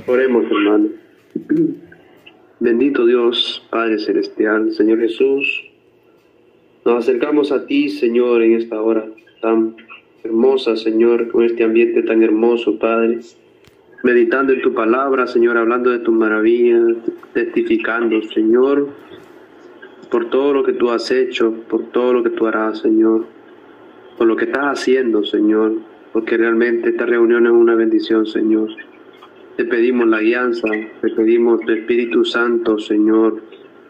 Oremos, hermano. Bendito Dios, Padre Celestial, Señor Jesús, nos acercamos a ti, Señor, en esta hora tan hermosa, Señor, con este ambiente tan hermoso, Padre, meditando en tu palabra, Señor, hablando de tus maravillas, testificando, Señor, por todo lo que tú has hecho, por todo lo que tú harás, Señor, por lo que estás haciendo, Señor, porque realmente esta reunión es una bendición, Señor. Te pedimos la guianza, te pedimos tu Espíritu Santo, Señor,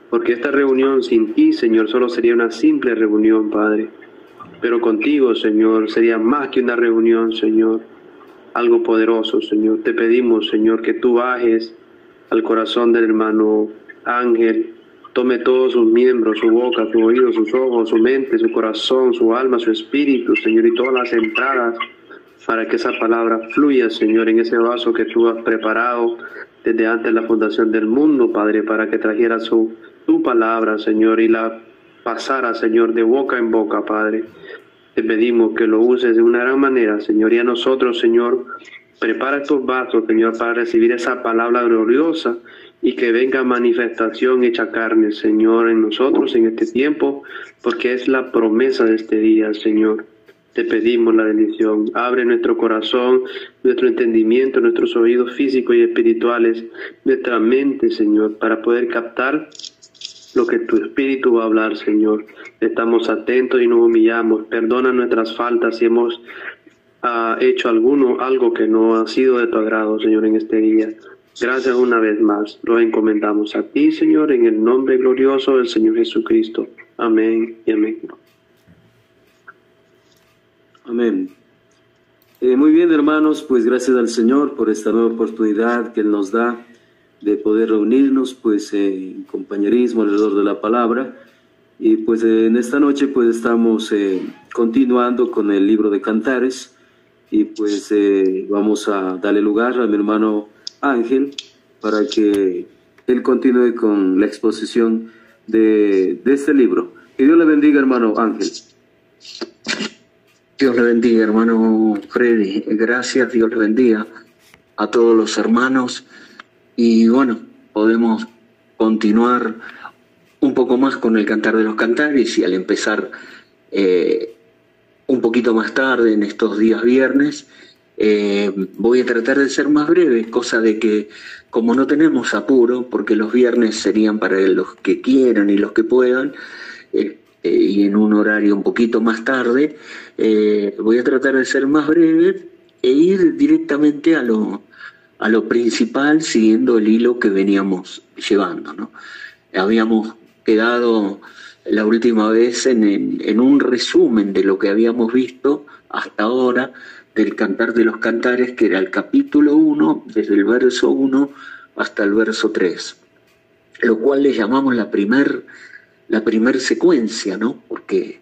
porque esta reunión sin ti, Señor, solo sería una simple reunión, Padre. Pero contigo, Señor, sería más que una reunión, Señor, algo poderoso, Señor. Te pedimos, Señor, que tú bajes al corazón del hermano Ángel, tome todos sus miembros, su boca, su oído, sus ojos, su mente, su corazón, su alma, su espíritu, Señor, y todas las entradas, para que esa palabra fluya, Señor, en ese vaso que tú has preparado desde antes de la fundación del mundo, Padre, para que trajera tu palabra, Señor, y la pasara, Señor, de boca en boca, Padre. Te pedimos que lo uses de una gran manera, Señor, y a nosotros, Señor, prepara estos vasos, Señor, para recibir esa palabra gloriosa y que venga manifestación hecha carne, Señor, en nosotros en este tiempo, porque es la promesa de este día, Señor. Te pedimos la bendición. Abre nuestro corazón, nuestro entendimiento, nuestros oídos físicos y espirituales, nuestra mente, Señor, para poder captar lo que tu Espíritu va a hablar, Señor. Estamos atentos y nos humillamos. Perdona nuestras faltas si hemos hecho algo que no ha sido de tu agrado, Señor, en este día. Gracias una vez más. Lo encomendamos a ti, Señor, en el nombre glorioso del Señor Jesucristo. Amén y amén. Amén. Muy bien, hermanos, pues gracias al Señor por esta nueva oportunidad que Él nos da de poder reunirnos pues en compañerismo alrededor de la palabra. Y pues en esta noche pues estamos continuando con el libro de Cantares y pues vamos a darle lugar a mi hermano Ángel para que él continúe con la exposición de este libro. Que Dios le bendiga, hermano Ángel. Dios le bendiga, hermano Freddy. Gracias, Dios le bendiga a todos los hermanos. Y bueno, podemos continuar un poco más con el Cantar de los Cantares y al empezar un poquito más tarde en estos días viernes, voy a tratar de ser más breve, cosa de que como no tenemos apuro, porque los viernes serían para los que quieran y los que puedan, y en un horario un poquito más tarde, voy a tratar de ser más breve e ir directamente a lo principal, siguiendo el hilo que veníamos llevando, ¿no? Habíamos quedado la última vez en un resumen de lo que habíamos visto hasta ahora del Cantar de los Cantares, que era el capítulo 1, desde el verso 1 hasta el verso 3, lo cual le llamamos la primer secuencia, ¿no? Porque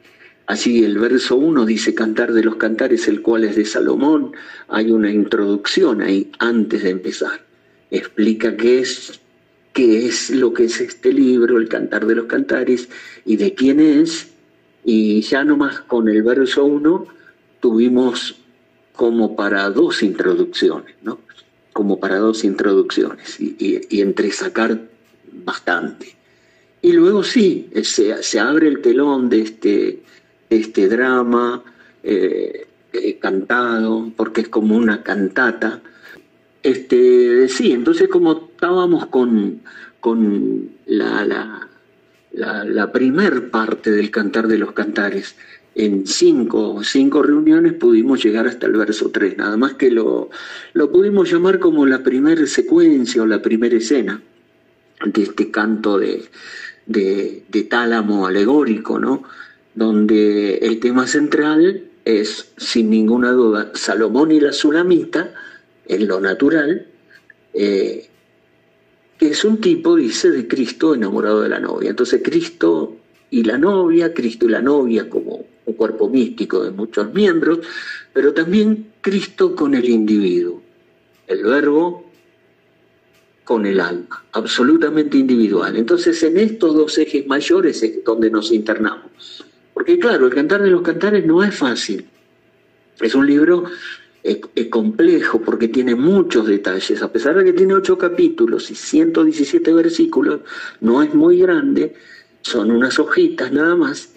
allí el verso 1 dice Cantar de los Cantares, el cual es de Salomón. Hay una introducción ahí antes de empezar. Explica qué es lo que es este libro, el Cantar de los Cantares, y de quién es. Y ya nomás con el verso 1 tuvimos como para dos introducciones, ¿no? Como para dos introducciones y entresacar bastante. Y luego sí, se abre el telón de este drama cantado, porque es como una cantata. Sí, entonces como estábamos con la primer parte del Cantar de los Cantares, en cinco reuniones pudimos llegar hasta el verso 3, nada más que lo pudimos llamar como la primera secuencia o la primera escena de este canto de tálamo alegórico, ¿no? Donde el tema central es, sin ninguna duda, Salomón y la Sulamita, en lo natural, que es un tipo, dice, de Cristo enamorado de la novia. Entonces Cristo y la novia como un cuerpo místico de muchos miembros, pero también Cristo con el individuo, el verbo con el alma, absolutamente individual. Entonces en estos dos ejes mayores es donde nos internamos. Porque claro, el Cantar de los Cantares no es fácil. Es un libro complejo porque tiene muchos detalles. A pesar de que tiene 8 capítulos y 117 versículos, no es muy grande, son unas hojitas nada más,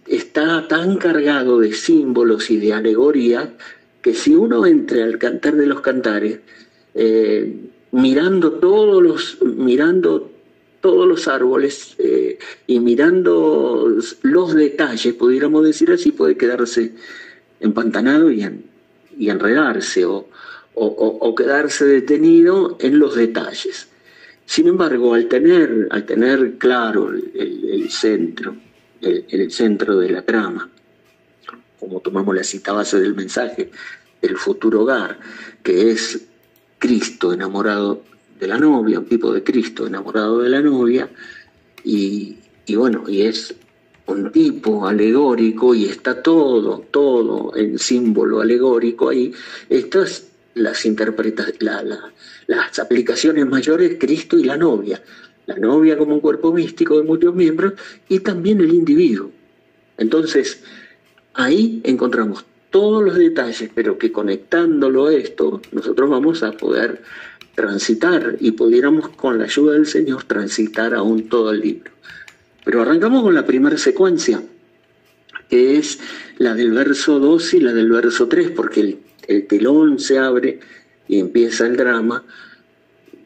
está tan cargado de símbolos y de alegoría que si uno entra al Cantar de los Cantares, mirando todos los árboles y mirando los detalles, pudiéramos decir así, puede quedarse empantanado y enredarse o quedarse detenido en los detalles. Sin embargo, al tener claro el centro de la trama, como tomamos la cita base del mensaje, el futuro hogar, que es Cristo enamorado de la novia, un tipo de Cristo enamorado de la novia, y es un tipo alegórico y está todo en símbolo alegórico ahí. Estas las aplicaciones mayores, Cristo y la novia como un cuerpo místico de muchos miembros, y también el individuo. Entonces, ahí encontramos todos los detalles, pero que conectándolo a esto, nosotros vamos a poder transitar y pudiéramos con la ayuda del Señor transitar aún todo el libro. Pero arrancamos con la primera secuencia, que es la del verso 2 y la del verso 3, porque el telón se abre y empieza el drama.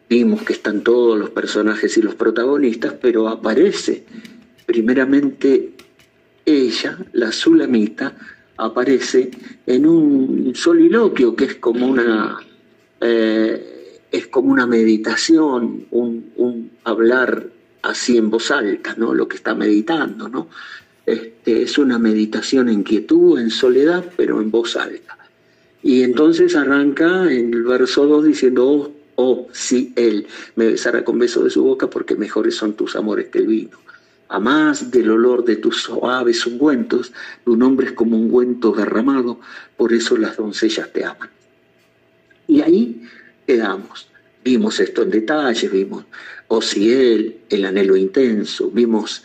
Vimos que están todos los personajes y los protagonistas, pero aparece primeramente ella, la Sulamita, aparece en un soliloquio que es como una meditación, un hablar así en voz alta, ¿no? Lo que está meditando, ¿no? Es una meditación en quietud, en soledad, pero en voz alta. Y entonces arranca en el verso 2 diciendo, oh, si él me besara con beso de su boca, porque mejores son tus amores que el vino. A más del olor de tus suaves ungüentos, tu nombre es como un ungüento derramado, por eso las doncellas te aman. Y ahí quedamos. Vimos esto en detalle, vimos, oh si él, el anhelo intenso, vimos,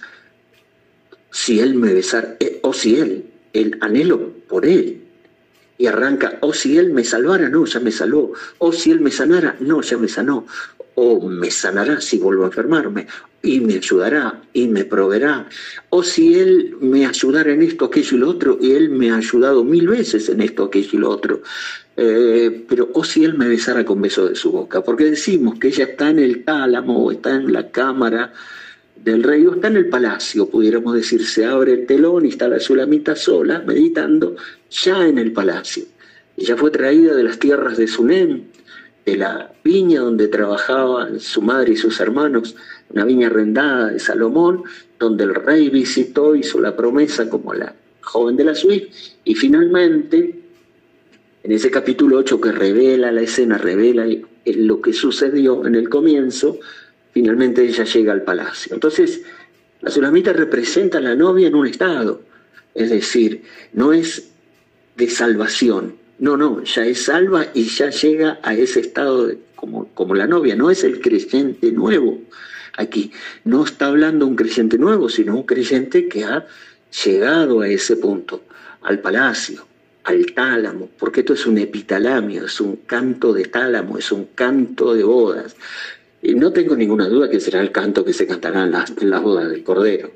si él me besara, oh si él, el anhelo por él. Y arranca, oh si él me salvara, no, ya me salvó. Oh si él me sanara, no, ya me sanó. O me sanará si vuelvo a enfermarme, y me ayudará, y me proveerá. O si él me ayudara en esto, aquello y lo otro, y él me ha ayudado 1000 veces en esto, aquello y lo otro. Pero o si él me besara con beso de su boca, porque decimos que ella está en el tálamo, o está en la cámara del rey, o está en el palacio, pudiéramos decir, se abre el telón y está la Sulamita sola, meditando, ya en el palacio. Ella fue traída de las tierras de Sunem, de la viña donde trabajaban su madre y sus hermanos, una viña arrendada de Salomón, donde el rey visitó, hizo la promesa como la joven de la suite, y finalmente, en ese capítulo 8 que revela la escena, revela lo que sucedió en el comienzo, finalmente ella llega al palacio. Entonces, la Sulamita representa a la novia en un estado, es decir, no es de salvación, no, ya es salva y ya llega a ese estado como la novia, no es el creyente nuevo. Aquí no está hablando un creyente nuevo, sino un creyente que ha llegado a ese punto, al palacio, al tálamo, porque esto es un epitalamio, es un canto de tálamo, es un canto de bodas. Y no tengo ninguna duda que será el canto que se cantará en las bodas del Cordero.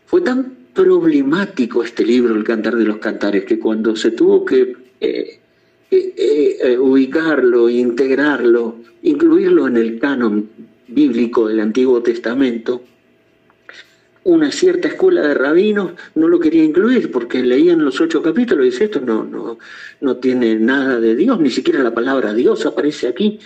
Fue tan problemático este libro, el Cantar de los Cantares, que cuando se tuvo que ubicarlo, integrarlo, incluirlo en el canon bíblico del Antiguo Testamento, una cierta escuela de rabinos no lo quería incluir porque leían los 8 capítulos y dice, esto no tiene nada de Dios, ni siquiera la palabra Dios aparece aquí.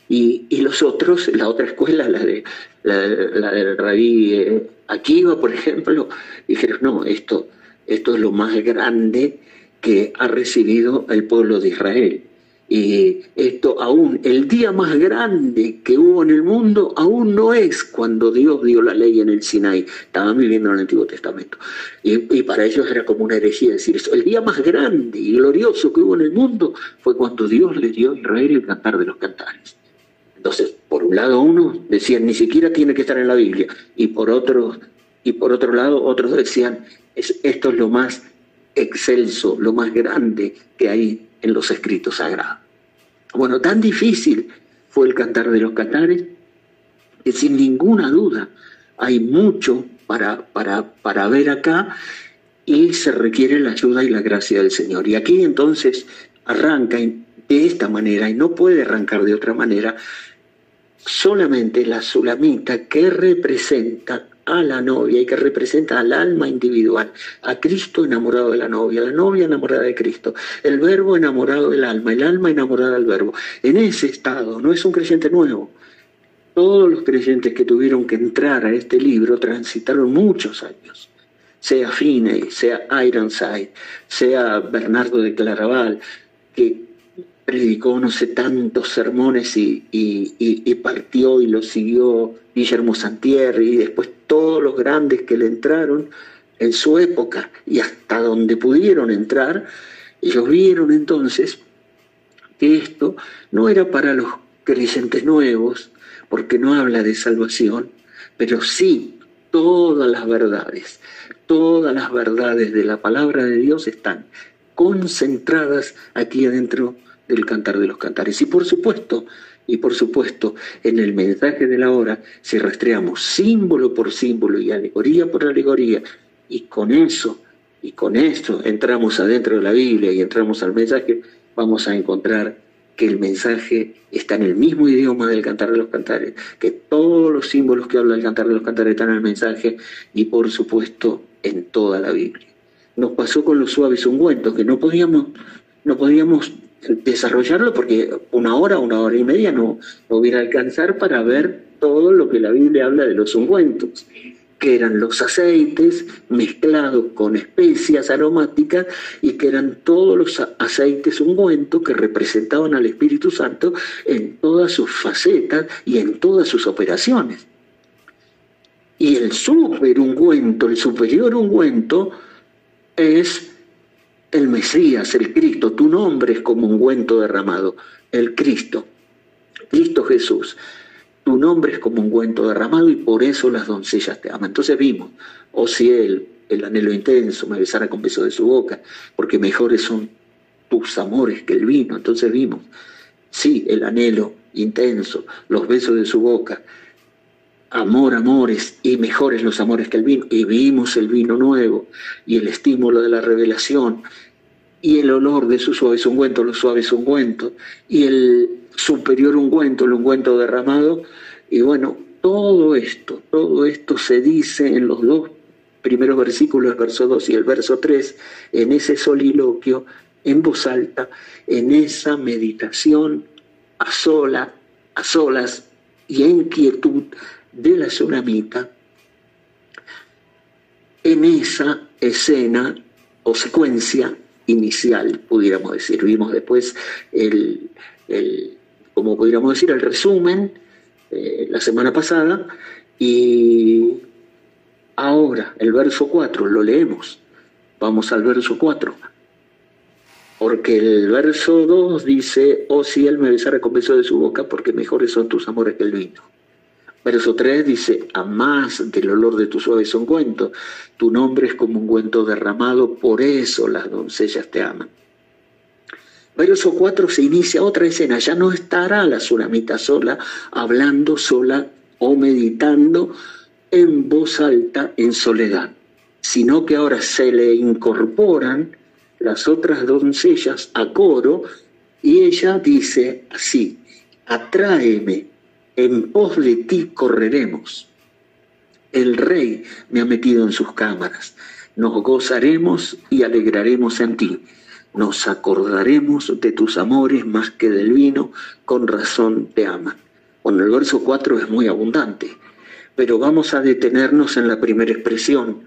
Y los otros, la otra escuela, la del rabí Akiva, por ejemplo, dijeron, no, esto es lo más grande que ha recibido el pueblo de Israel. Y esto aún, el día más grande que hubo en el mundo, aún no es cuando Dios dio la ley en el Sinaí. Estaban viviendo en el Antiguo Testamento. Y para ellos era como una herejía decir eso. El día más grande y glorioso que hubo en el mundo fue cuando Dios le dio a Israel el Cantar de los Cantares. Entonces, por un lado unos decían, ni siquiera tiene que estar en la Biblia. Y por otro lado, otros decían, esto es lo más excelso, lo más grande que hay en los escritos sagrados. Bueno, tan difícil fue el Cantar de los Cantares que sin ninguna duda hay mucho para ver acá y se requiere la ayuda y la gracia del Señor. Y aquí entonces arranca de esta manera, y no puede arrancar de otra manera, solamente la Sulamita, que representa a la novia y que representa al alma individual, a Cristo enamorado de la novia enamorada de Cristo, el verbo enamorado del alma, el alma enamorada del verbo. En ese estado no es un creyente nuevo. Todos los creyentes que tuvieron que entrar a este libro transitaron muchos años, sea Finney, sea Ironside, sea Bernardo de Claraval, que predicó no sé tantos sermones y partió y lo siguió Guillermo Santierri, y después todos los grandes que le entraron en su época y hasta donde pudieron entrar. Ellos vieron entonces que esto no era para los creyentes nuevos, porque no habla de salvación, pero sí todas las verdades de la palabra de Dios están concentradas aquí adentro del Cantar de los Cantares. Y por supuesto, en el mensaje de la hora, si rastreamos símbolo por símbolo y alegoría por alegoría, y con esto entramos adentro de la Biblia y entramos al mensaje, vamos a encontrar que el mensaje está en el mismo idioma del Cantar de los Cantares, que todos los símbolos que habla el Cantar de los Cantares están en el mensaje, y por supuesto en toda la Biblia. Nos pasó con los suaves ungüentos, que no podíamos desarrollarlo porque una hora y media no hubiera alcanzar para ver todo lo que la Biblia habla de los ungüentos, que eran los aceites mezclados con especias aromáticas, y que eran todos los aceites ungüentos que representaban al Espíritu Santo en todas sus facetas y en todas sus operaciones. Y el superior ungüento es el Mesías, el Cristo. Tu nombre es como ungüento derramado, el Cristo Jesús. Tu nombre es como ungüento derramado, y por eso las doncellas te aman. Entonces vimos, oh si el anhelo intenso me besara con besos de su boca, porque mejores son tus amores que el vino. Entonces vimos, sí, el anhelo intenso, los besos de su boca, amores, y mejores los amores que el vino. Y vimos el vino nuevo, y el estímulo de la revelación, y el olor de sus suaves ungüentos, los suaves ungüentos, y el superior ungüento, el ungüento derramado. Y bueno, todo esto se dice en los dos primeros versículos, el verso 2 y el verso 3, en ese soliloquio, en voz alta, en esa meditación a solas y en quietud de la Sulamita, en esa escena o secuencia inicial, pudiéramos decir. Vimos después el resumen la semana pasada, y ahora el verso 4 lo leemos. Vamos al verso 4, porque el verso 2 dice, oh si él me besara con beso de su boca, porque mejores son tus amores que el vino. Verso 3 dice, a más del olor de tus suaves ungüentos, tu nombre es como ungüento derramado, por eso las doncellas te aman. Verso 4 se inicia otra escena, ya no estará la Sulamita sola, hablando sola o meditando en voz alta en soledad, sino que ahora se le incorporan las otras doncellas a coro, y ella dice así, atráeme, en pos de ti correremos. El Rey me ha metido en sus cámaras. Nos gozaremos y alegraremos en ti. Nos acordaremos de tus amores más que del vino, con razón te aman. Bueno, el verso 4 es muy abundante, pero vamos a detenernos en la primera expresión,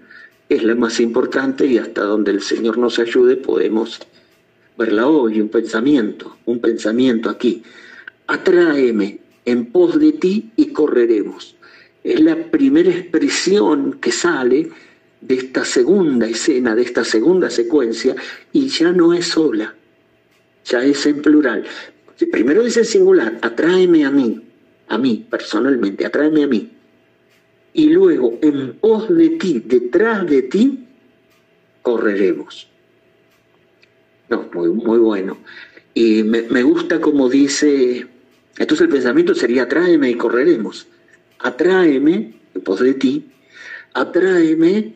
que es la más importante, y hasta donde el Señor nos ayude podemos verla hoy. Un pensamiento aquí. Atráeme, en pos de ti y correremos. Es la primera expresión que sale de esta segunda escena, de esta segunda secuencia, y ya no es sola, ya es en plural. Primero dice en singular, atráeme a mí personalmente, atráeme a mí. Y luego, en pos de ti, detrás de ti, correremos. No, muy bueno. Y me gusta como dice, entonces el pensamiento sería atráeme y correremos. Atráeme en pos de ti, atráeme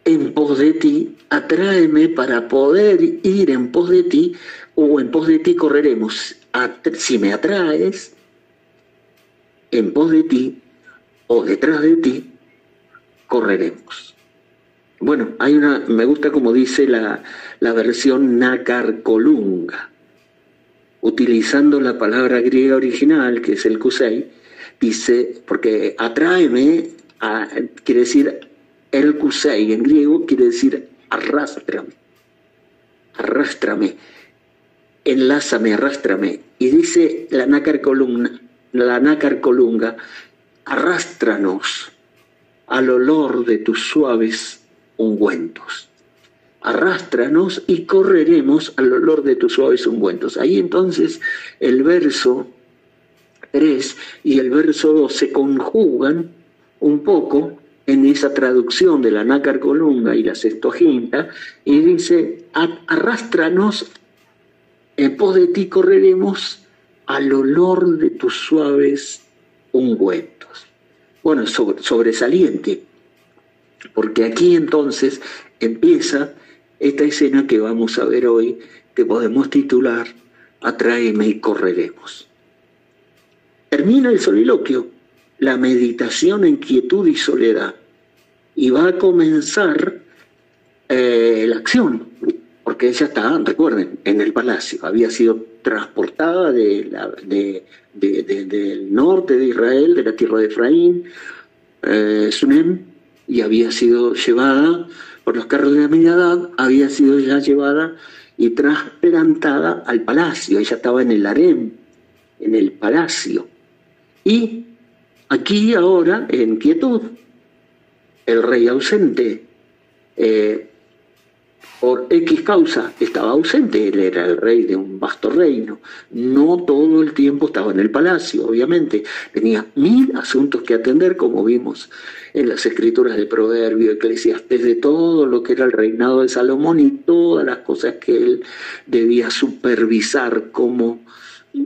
en pos de ti, atráeme para poder ir en pos de ti, o en pos de ti correremos. Si me atraes, en pos de ti o detrás de ti, correremos. Bueno, me gusta como dice la versión Nácar Colunga, utilizando la palabra griega original, que es el kusei, dice, porque atráeme, quiere decir, el kusei en griego quiere decir arrástrame, enlázame, arrástrame. Y dice la Nácar Colunga, arrástranos al olor de tus suaves ungüentos. Arrástranos y correremos al olor de tus suaves ungüentos. Ahí entonces el verso 3 y el verso 2 se conjugan un poco en esa traducción de la Nácar Colunga y la Septuaginta, y dice, arrástranos, en pos de ti correremos al olor de tus suaves ungüentos. Bueno, sobresaliente, porque aquí entonces empieza esta escena que vamos a ver hoy, que podemos titular Atráeme y correremos. Termina el soliloquio, la meditación en quietud y soledad, y va a comenzar la acción, porque ella está, recuerden, en el palacio, había sido transportada del norte de Israel, de la tierra de Efraín, Sunem, y había sido llevada por los carros de Aminadab, había sido ya llevada y trasplantada al palacio. Ella estaba en el harem, en el palacio. Y aquí ahora, en quietud, el rey ausente, por X causa estaba ausente, él era el rey de un vasto reino, no todo el tiempo estaba en el palacio, obviamente, tenía 1000 asuntos que atender, como vimos en las escrituras de Proverbio, Eclesiastés, de todo lo que era el reinado de Salomón y todas las cosas que él debía supervisar como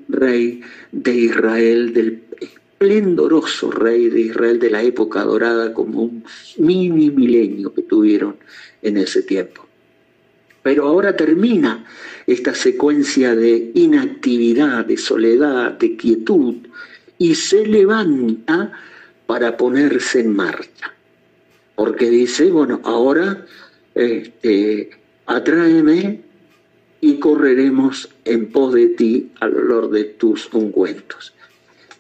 rey de Israel, del esplendoroso rey de Israel de la época dorada, como un mini milenio que tuvieron en ese tiempo. Pero ahora termina esta secuencia de inactividad, de soledad, de quietud, y se levanta para ponerse en marcha. Porque dice, bueno, ahora atráeme y correremos en pos de ti al olor de tus ungüentos.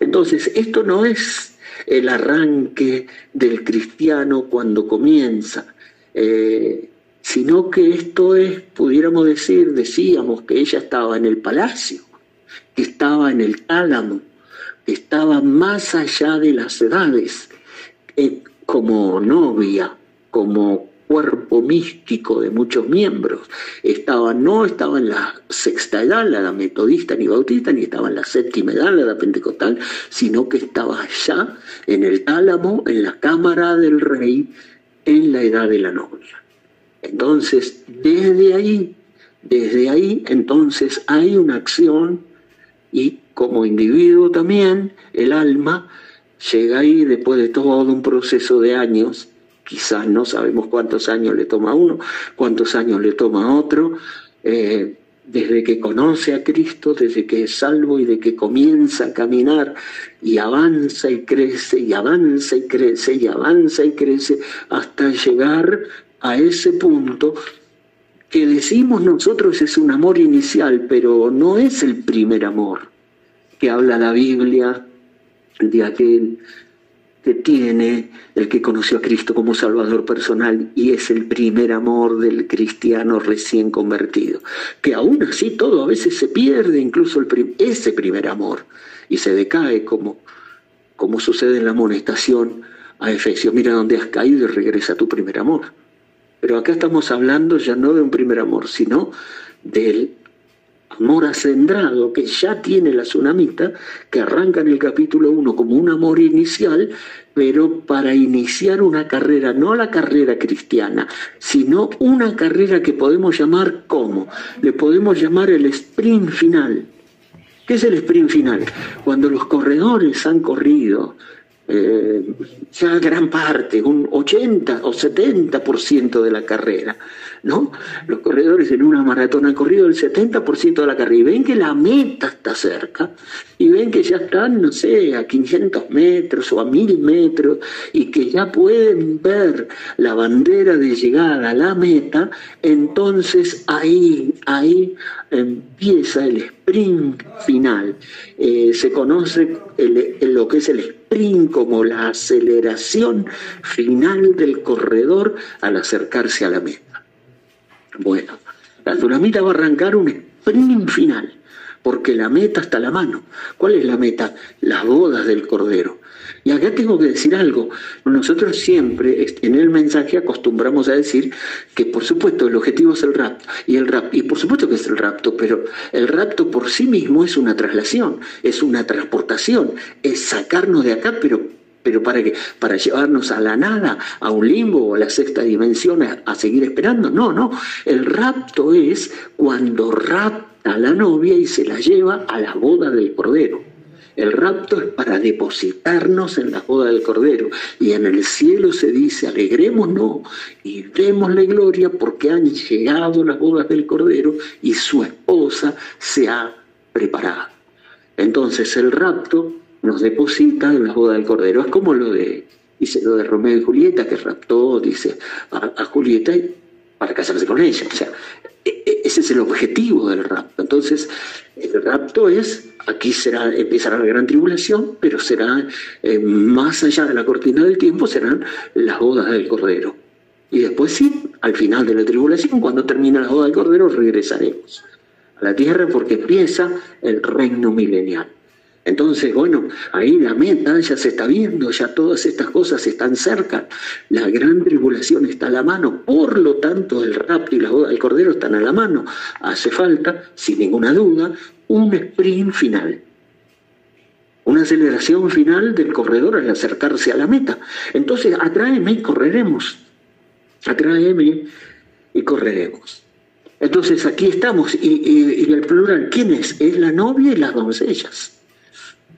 Entonces, esto no es el arranque del cristiano cuando comienza, sino que esto es, pudiéramos decíamos que ella estaba en el palacio, que estaba en el tálamo, que estaba más allá de las edades, como novia, como cuerpo místico de muchos miembros. No estaba en la sexta edad, la metodista ni bautista, ni estaba en la séptima edad, la pentecostal, sino que estaba allá en el tálamo, en la cámara del rey, en la edad de la novia. Entonces, desde ahí, entonces hay una acción, y como individuo también, el alma llega ahí después de todo un proceso de años, quizás no sabemos cuántos años le toma a uno, cuántos años le toma a otro, desde que conoce a Cristo, desde que es salvo y de que comienza a caminar y avanza y crece y avanza y crece y avanza y crece hasta llegar a ese punto que decimos nosotros es un amor inicial, pero no es el primer amor que habla la Biblia de aquel que tiene, el que conoció a Cristo como Salvador personal, y es el primer amor del cristiano recién convertido, que aún así todo a veces se pierde, incluso ese primer amor, y se decae como sucede en la amonestación a Efesios: mira dónde has caído y regresa a tu primer amor. Pero acá estamos hablando ya no de un primer amor, sino del amor acendrado que ya tiene la tsunamita, que arranca en el capítulo 1 como un amor inicial, pero para iniciar una carrera, no la carrera cristiana, sino una carrera que podemos llamar ¿cómo? Le podemos llamar el sprint final. ¿Qué es el sprint final? Cuando los corredores han corrido ya gran parte, un 80 o 70% de la carrera, ¿no? Los corredores en una maratón han corrido el 70% de la carrera y ven que la meta está cerca y ven que ya están, no sé, a 500 metros o a 1000 metros y que ya pueden ver la bandera de llegada a la meta. Entonces ahí empieza el sprint final. Se conoce lo que es el sprint como la aceleración final del corredor al acercarse a la meta. Bueno, la tsunamita va a arrancar un sprint final, porque la meta está a la mano. ¿Cuál es la meta? Las bodas del Cordero. Y acá tengo que decir algo. Nosotros siempre en el mensaje acostumbramos a decir que por supuesto el objetivo es el rapto. Y por supuesto que es el rapto, pero el rapto por sí mismo es una traslación, es una transportación, es sacarnos de acá, pero ¿para qué? ¿Para llevarnos a la nada, a un limbo o a la sexta dimensión a seguir esperando? No. El rapto es cuando rapta a la novia y se la lleva a la boda del Cordero. El rapto es para depositarnos en la boda del Cordero. Y en el cielo se dice, alegrémonos y démosle gloria porque han llegado las bodas del Cordero y su esposa se ha preparado. Entonces el rapto nos deposita en la boda del Cordero. Es como lo de Romeo y Julieta, que raptó, dice, a Julieta para casarse con ella. O sea, ese es el objetivo del rapto. Entonces, el rapto es, aquí empezará la gran tribulación, pero será más allá de la cortina del tiempo, serán las bodas del Cordero. Y después sí, al final de la tribulación, cuando termine la boda del Cordero, regresaremos a la tierra porque empieza el reino milenial. Entonces, bueno, ahí la meta ya se está viendo, ya todas estas cosas están cerca, la gran tribulación está a la mano, por lo tanto el rapto y la boda del Cordero están a la mano. Hace falta, sin ninguna duda, un sprint final, una aceleración final del corredor al acercarse a la meta. Entonces, atráeme y correremos, atráeme y correremos. Entonces aquí estamos, y el plural, ¿quién es? Es la novia y las doncellas.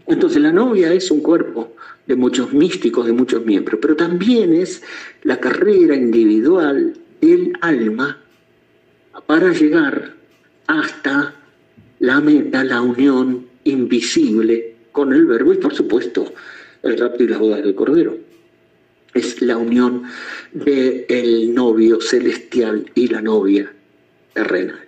Entonces la novia es un cuerpo de muchos místicos, de muchos miembros, pero también es la carrera individual del alma para llegar hasta la meta, la unión invisible con el Verbo y por supuesto el rapto y las bodas del Cordero. Es la unión del novio celestial y la novia terrenal.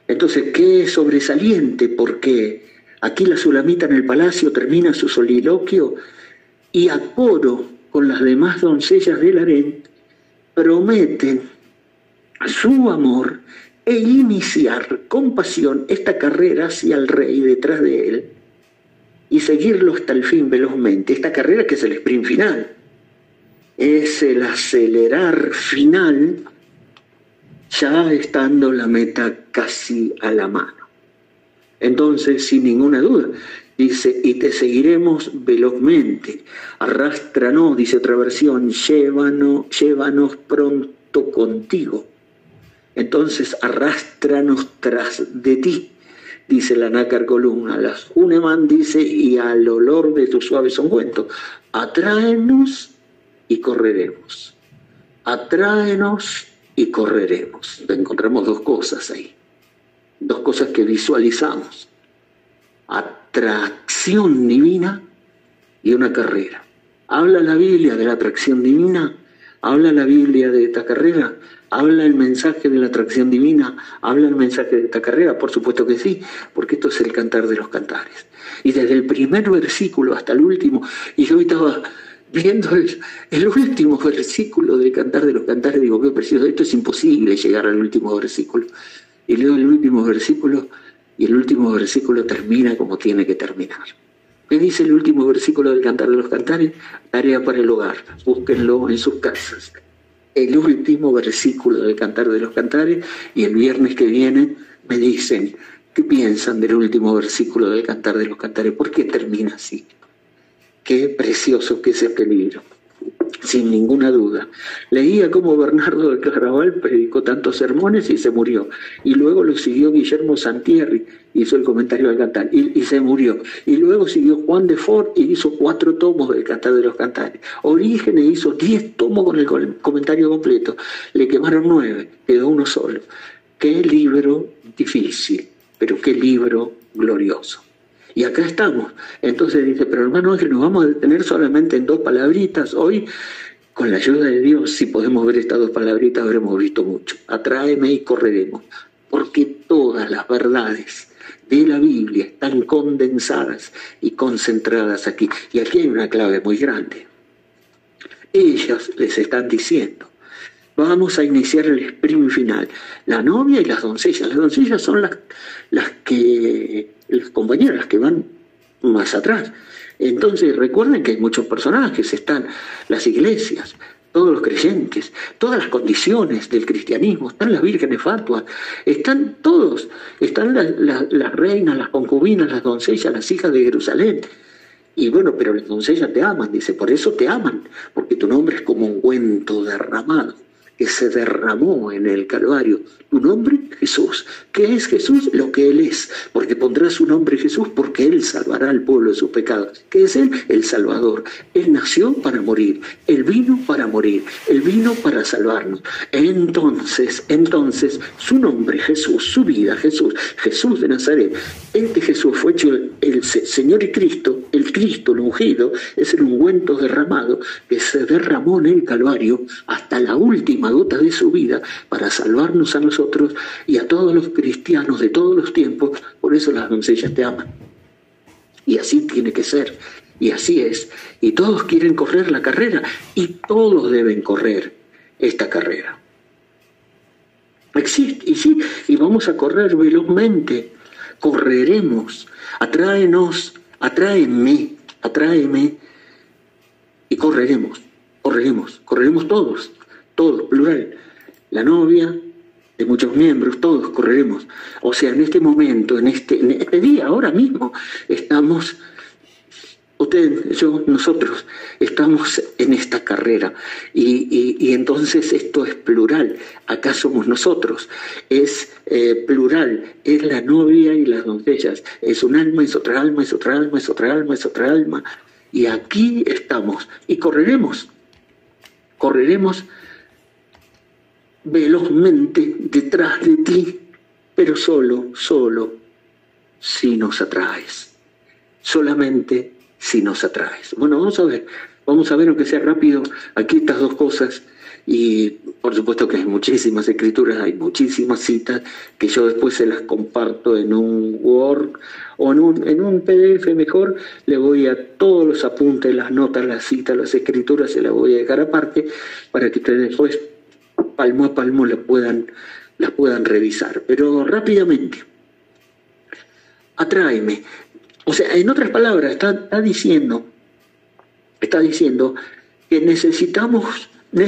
Entonces, ¿qué es sobresaliente? Porque aquí la Sulamita en el palacio termina su soliloquio y a coro con las demás doncellas del harén prometen su amor e iniciar con pasión esta carrera hacia el rey detrás de él y seguirlo hasta el fin velozmente. Esta carrera que es el sprint final, es el acelerar final, ya estando la meta casi a la mano. Entonces, sin ninguna duda, dice, y te seguiremos velozmente, arrástranos, dice otra versión, llévanos pronto contigo. Entonces, arrástranos tras de ti, dice la nácar columna. Las Uneman dice, y al olor de tu suaves ungüentos, atráenos y correremos. Atráenos y correremos. Encontramos dos cosas ahí. Dos cosas que visualizamos: atracción divina y una carrera. ¿Habla la Biblia de la atracción divina? ¿Habla la Biblia de esta carrera? ¿Habla el mensaje de la atracción divina? ¿Habla el mensaje de esta carrera? Por supuesto que sí, porque esto es el Cantar de los Cantares. Y desde el primer versículo hasta el último, y yo estaba viendo el último versículo del Cantar de los Cantares, digo, qué precioso, esto es imposible llegar al último versículo. Y leo el último versículo, y el último versículo termina como tiene que terminar. ¿Qué dice el último versículo del Cantar de los Cantares? Tarea para el hogar, búsquenlo en sus casas. El último versículo del Cantar de los Cantares, y el viernes que viene me dicen, ¿Qué piensan del último versículo del Cantar de los Cantares? ¿Por qué termina así? Qué precioso que ese peligro, sin ninguna duda. Leía cómo Bernardo de Claraval predicó tantos sermones y se murió. Y luego lo siguió Guillermo Santierri, hizo el comentario del Cantar, y se murió. Y luego siguió Juan de Fort y hizo 4 tomos del Cantar de los Cantares. Orígenes hizo 10 tomos con el comentario completo. Le quemaron 9, quedó uno solo. Qué libro difícil, pero qué libro glorioso. Y acá estamos. Entonces dice, pero hermano Ángel, nos vamos a detener solamente en 2 palabritas. Hoy, con la ayuda de Dios, si podemos ver estas 2 palabritas, habremos visto mucho. Atráeme y correremos. Porque todas las verdades de la Biblia están condensadas y concentradas aquí. Y aquí hay una clave muy grande. Ellas les están diciendo, vamos a iniciar el sprint final. La novia y las doncellas. Las doncellas son las compañeras que van más atrás. Entonces recuerden que hay muchos personajes, están las iglesias, todos los creyentes, todas las condiciones del cristianismo, están las vírgenes fatuas, están todos, están las reinas, las concubinas, las doncellas, las hijas de Jerusalén. Y bueno, pero las doncellas te aman, dice, por eso te aman, porque tu nombre es como un ungüento derramado, que se derramó en el Calvario. Tu nombre, Jesús. ¿Qué es Jesús? Lo que Él es. Porque pondrá su nombre Jesús, porque Él salvará al pueblo de sus pecados. ¿Qué es Él? El Salvador. Él nació para morir. Él vino para morir. Él vino para salvarnos. Entonces, su nombre, Jesús, su vida, Jesús, Jesús de Nazaret. Este Jesús fue hecho el Señor y Cristo, el Cristo, el ungido, es el ungüento derramado que se derramó en el Calvario hasta la última gota de su vida para salvarnos a nosotros y a todos los cristianos de todos los tiempos. Por eso las doncellas te aman. Y así tiene que ser. Y así es. Y todos quieren correr la carrera. Y todos deben correr esta carrera. Existe. Y sí, y vamos a correr velozmente. Correremos. Atráenos. Atráeme. Atráeme. Y correremos. Correremos todos. Todos, plural. La novia, de muchos miembros, todos correremos. O sea, en este momento, en este día, ahora mismo, estamos, ustedes, yo, nosotros, estamos en esta carrera. Y entonces esto es plural. Acá somos nosotros. Es plural. Es la novia y las doncellas. Es un alma, es otra alma, es otra alma, es otra alma, es otra alma. Y aquí estamos. Y correremos. Correremos velozmente detrás de ti, pero solo si nos atraes. Solamente si nos atraes. Bueno, vamos a ver, aunque sea rápido, aquí estas 2 cosas, y por supuesto que hay muchísimas escrituras, hay muchísimas citas, que yo después se las comparto en un Word o en un PDF mejor. Le voy a todos los apuntes, las notas, las citas, las escrituras, se las voy a dejar aparte, para que ustedes después palmo a palmo las puedan revisar. Pero rápidamente, atráeme. O sea, en otras palabras, está diciendo que necesitamos, lo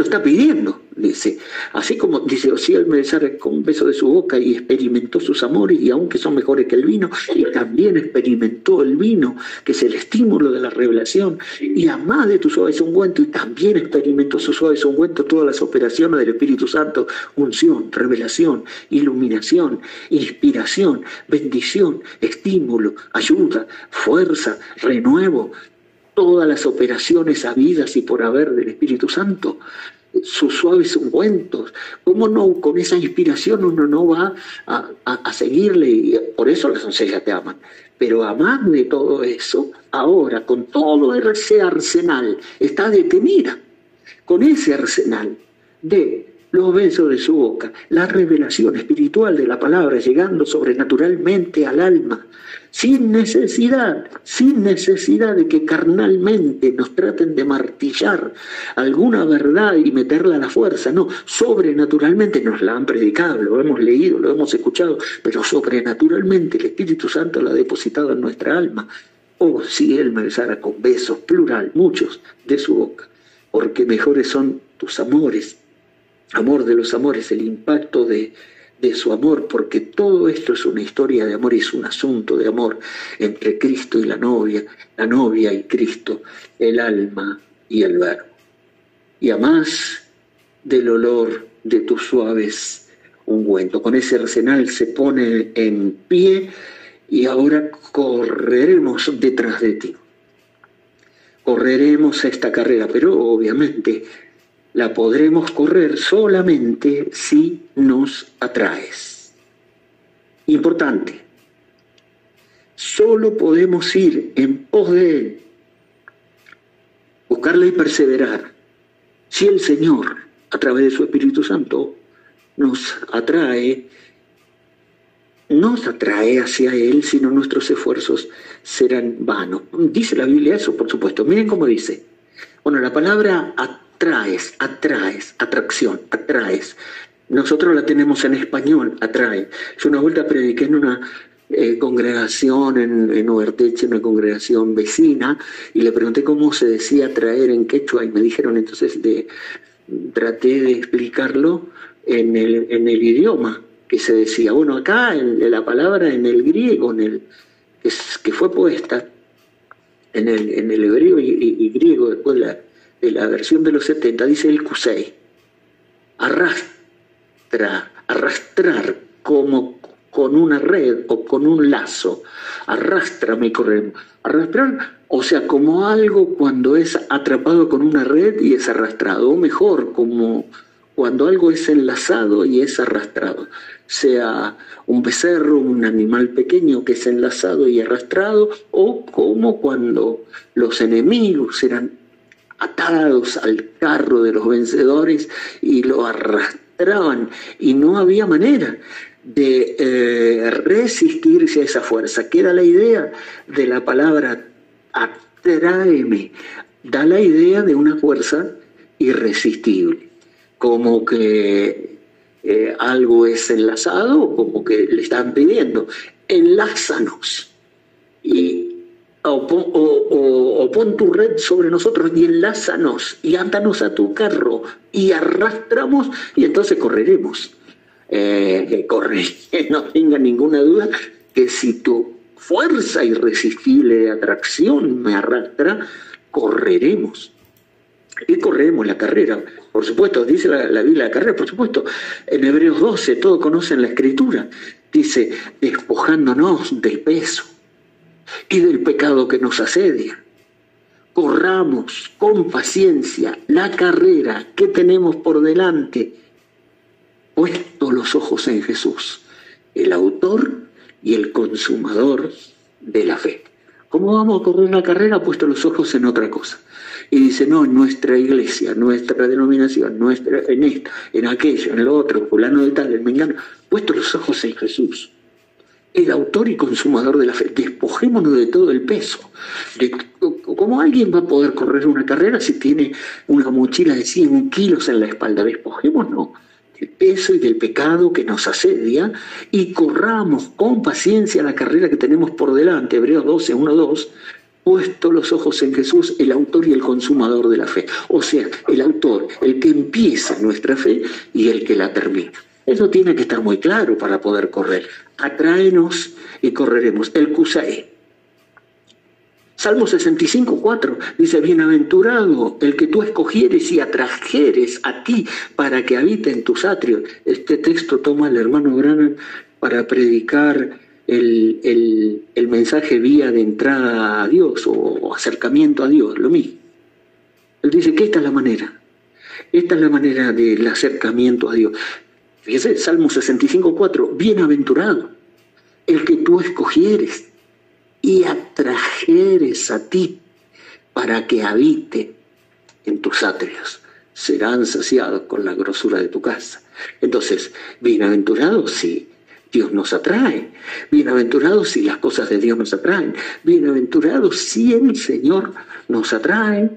está pidiendo, dice. Así como dice, si él me besara con un beso de su boca y experimentó sus amores, y aunque son mejores que el vino, y también experimentó el vino, que es el estímulo de la revelación, y amá de tu suave ungüento, y también experimentó su suave ungüento todas las operaciones del Espíritu Santo, unción, revelación, iluminación, inspiración, bendición, estímulo, ayuda, fuerza, renuevo, todas las operaciones habidas y por haber del Espíritu Santo, sus suaves ungüentos. ¿Cómo no? Con esa inspiración uno no va a seguirle, y por eso las doncellas te aman. Pero además de todo eso, ahora con todo ese arsenal, está detenida, con ese arsenal de los besos de su boca, la revelación espiritual de la palabra llegando sobrenaturalmente al alma, sin necesidad de que carnalmente nos traten de martillar alguna verdad y meterla a la fuerza. No, sobrenaturalmente nos la han predicado, lo hemos leído, lo hemos escuchado, pero sobrenaturalmente el Espíritu Santo la ha depositado en nuestra alma. Oh, si Él me besara con besos, plural, muchos, de su boca, porque mejores son tus amores, amor de los amores, el impacto de de su amor, porque todo esto es una historia de amor y es un asunto de amor entre Cristo y la novia y Cristo, el alma y el verbo. Y a más del olor de tus suaves ungüentos. Con ese arsenal se pone en pie y ahora correremos detrás de ti. Correremos esta carrera, pero obviamente la podremos correr solamente si nos atraes. Importante, solo podemos ir en pos de Él, buscarle y perseverar, si el Señor, a través de su Espíritu Santo, nos atrae hacia Él, sino nuestros esfuerzos serán vanos. Dice la Biblia eso, por supuesto. Miren cómo dice. Bueno, la palabra atracción, atraes. Nosotros la tenemos en español, atrae. Yo una vuelta prediqué en una congregación en Uberteche, una congregación vecina, y le pregunté cómo se decía atraer en quechua, y me dijeron entonces, traté de explicarlo en el idioma que se decía. Bueno, acá la palabra en el griego, que fue puesta en el hebreo y griego después de la versión de los 70, dice el kusei, arrastrar como con una red o con un lazo, arrástrame y corremos. Arrastrar, o sea, como algo cuando es atrapado con una red y es arrastrado, o mejor, como cuando algo es enlazado y es arrastrado, sea un becerro, un animal pequeño que es enlazado y arrastrado, o como cuando los enemigos eran atados al carro de los vencedores y lo arrastraban, y no había manera de resistirse a esa fuerza, que era la idea de la palabra atráeme, da la idea de una fuerza irresistible, como que algo es enlazado, como que le están pidiendo, enlázanos, o pon tu red sobre nosotros y enlázanos, y átanos a tu carro, y arrastramos, y entonces correremos. No tenga ninguna duda que si tu fuerza irresistible de atracción me arrastra, correremos. Y corremos la carrera, por supuesto, dice la Biblia la carrera, por supuesto. En Hebreos 12, todos conocen la Escritura, dice, despojándonos del peso y del pecado que nos asedia. Corramos con paciencia la carrera que tenemos por delante, puesto los ojos en Jesús, el autor y el consumador de la fe. ¿Cómo vamos a correr la carrera? Puesto los ojos en otra cosa. Y dice, no, en nuestra iglesia, nuestra denominación, en esta, en aquello, en lo otro, fulano de tal, el mengano, puesto los ojos en Jesús, el autor y consumador de la fe. Despojémonos de todo el peso. ¿Cómo alguien va a poder correr una carrera si tiene una mochila de 100 kilos en la espalda? Despojémonos del peso y del pecado que nos asedia y corramos con paciencia la carrera que tenemos por delante. Hebreos 12, 1, 2. Puesto los ojos en Jesús, el autor y el consumador de la fe. O sea, el autor, el que empieza nuestra fe y el que la termina. Eso tiene que estar muy claro para poder correr. Atráenos y correremos. El kusei. Salmo 65, 4 dice, bienaventurado el que tú escogieres y atrajeres a ti para que habite en tus atrios. Este texto toma el hermano Branham para predicar el mensaje vía de entrada a Dios o acercamiento a Dios, lo mismo. Él dice que esta es la manera del acercamiento a Dios. Fíjese, Salmo 65, 4, bienaventurado el que tú escogieres y atrajeres a ti para que habite en tus atrios. Serán saciados con la grosura de tu casa. Entonces, bienaventurado si Dios nos atrae, bienaventurado si las cosas de Dios nos atraen, bienaventurado si el Señor nos atrae,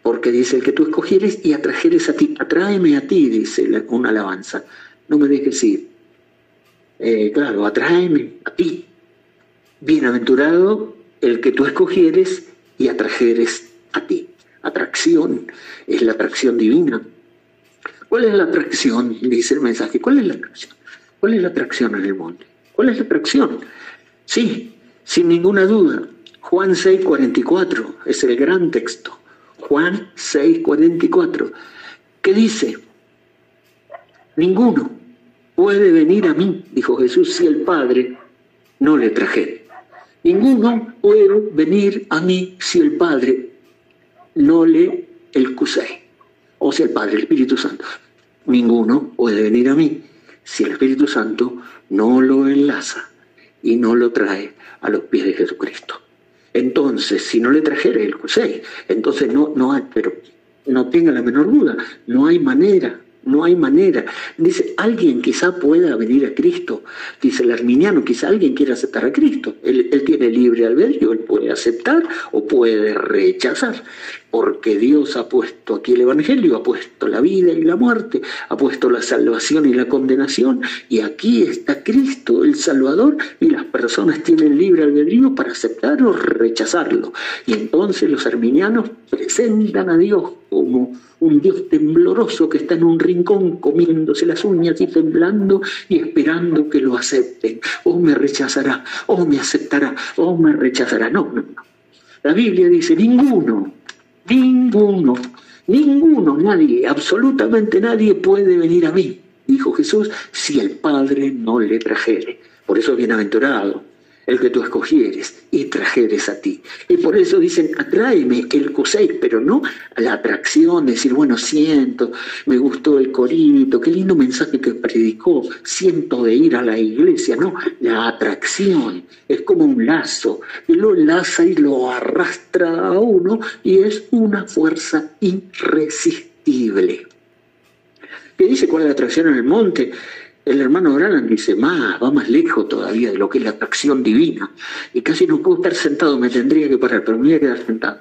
porque dice el que tú escogieres y atrajeres a ti, atráeme a ti, dice una alabanza, no me dejes ir. Claro, atráeme a ti. Bienaventurado el que tú escogieres y atrajeres a ti. Atracción es la atracción divina. ¿Cuál es la atracción? Dice el mensaje. ¿Cuál es la atracción? ¿Cuál es la atracción en el monte? ¿Cuál es la atracción? Sí, sin ninguna duda. Juan 6:44 es el gran texto. Juan 6:44. ¿Qué dice? Ninguno puede venir a mí, dijo Jesús, si el Padre no le trajere. Ninguno puede venir a mí si el Padre no le excusé. O sea, el Padre, el Espíritu Santo. Ninguno puede venir a mí si el Espíritu Santo no lo enlaza y no lo trae a los pies de Jesucristo. Entonces, si no le trajere el excusé, entonces no hay, pero no tenga la menor duda, no hay manera. No hay manera. Dice, alguien quizá pueda venir a Cristo. Dice el arminiano, quizá alguien quiera aceptar a Cristo. Él tiene libre albedrío, él puede aceptar o puede rechazar. Porque Dios ha puesto aquí el Evangelio, ha puesto la vida y la muerte, ha puesto la salvación y la condenación. Y aquí está Cristo, el Salvador, y las personas tienen libre albedrío para aceptar o rechazarlo. Y entonces los arminianos presentan a Dios como un Dios tembloroso que está en un rincón comiéndose las uñas y temblando y esperando que lo acepten. O me rechazará, o me aceptará, o me rechazará. No. La Biblia dice, ninguno, nadie, absolutamente nadie puede venir a mí, dijo Jesús, si el Padre no le trajere. Por eso es bienaventurado el que tú escogieres y trajeres a ti. Y por eso dicen, atráeme el Q6, pero no a la atracción, decir, bueno, siento, me gustó el corito, qué lindo mensaje que predicó, siento de ir a la iglesia. No, la atracción es como un lazo, y lo enlaza y lo arrastra a uno, y es una fuerza irresistible. ¿Qué dice cuál es la atracción en el monte? El hermano Branham dice, va más lejos todavía de lo que es la atracción divina. Y casi no puedo estar sentado, me tendría que parar, pero me voy a quedar sentado.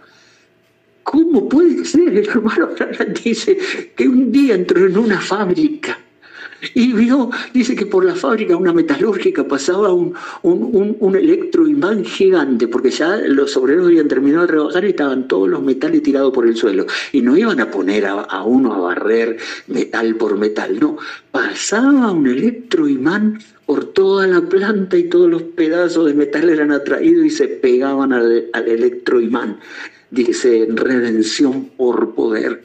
¿Cómo puede ser? El hermano Branham dice que un día entró en una fábrica y vio, dice que por la fábrica, una metalúrgica, pasaba un electroimán gigante, porque ya los obreros habían terminado de trabajar y estaban todos los metales tirados por el suelo. Y no iban a poner a uno a barrer metal por metal, no. Pasaba un electroimán por toda la planta y todos los pedazos de metal eran atraídos y se pegaban al electroimán. Dice, redención por poder.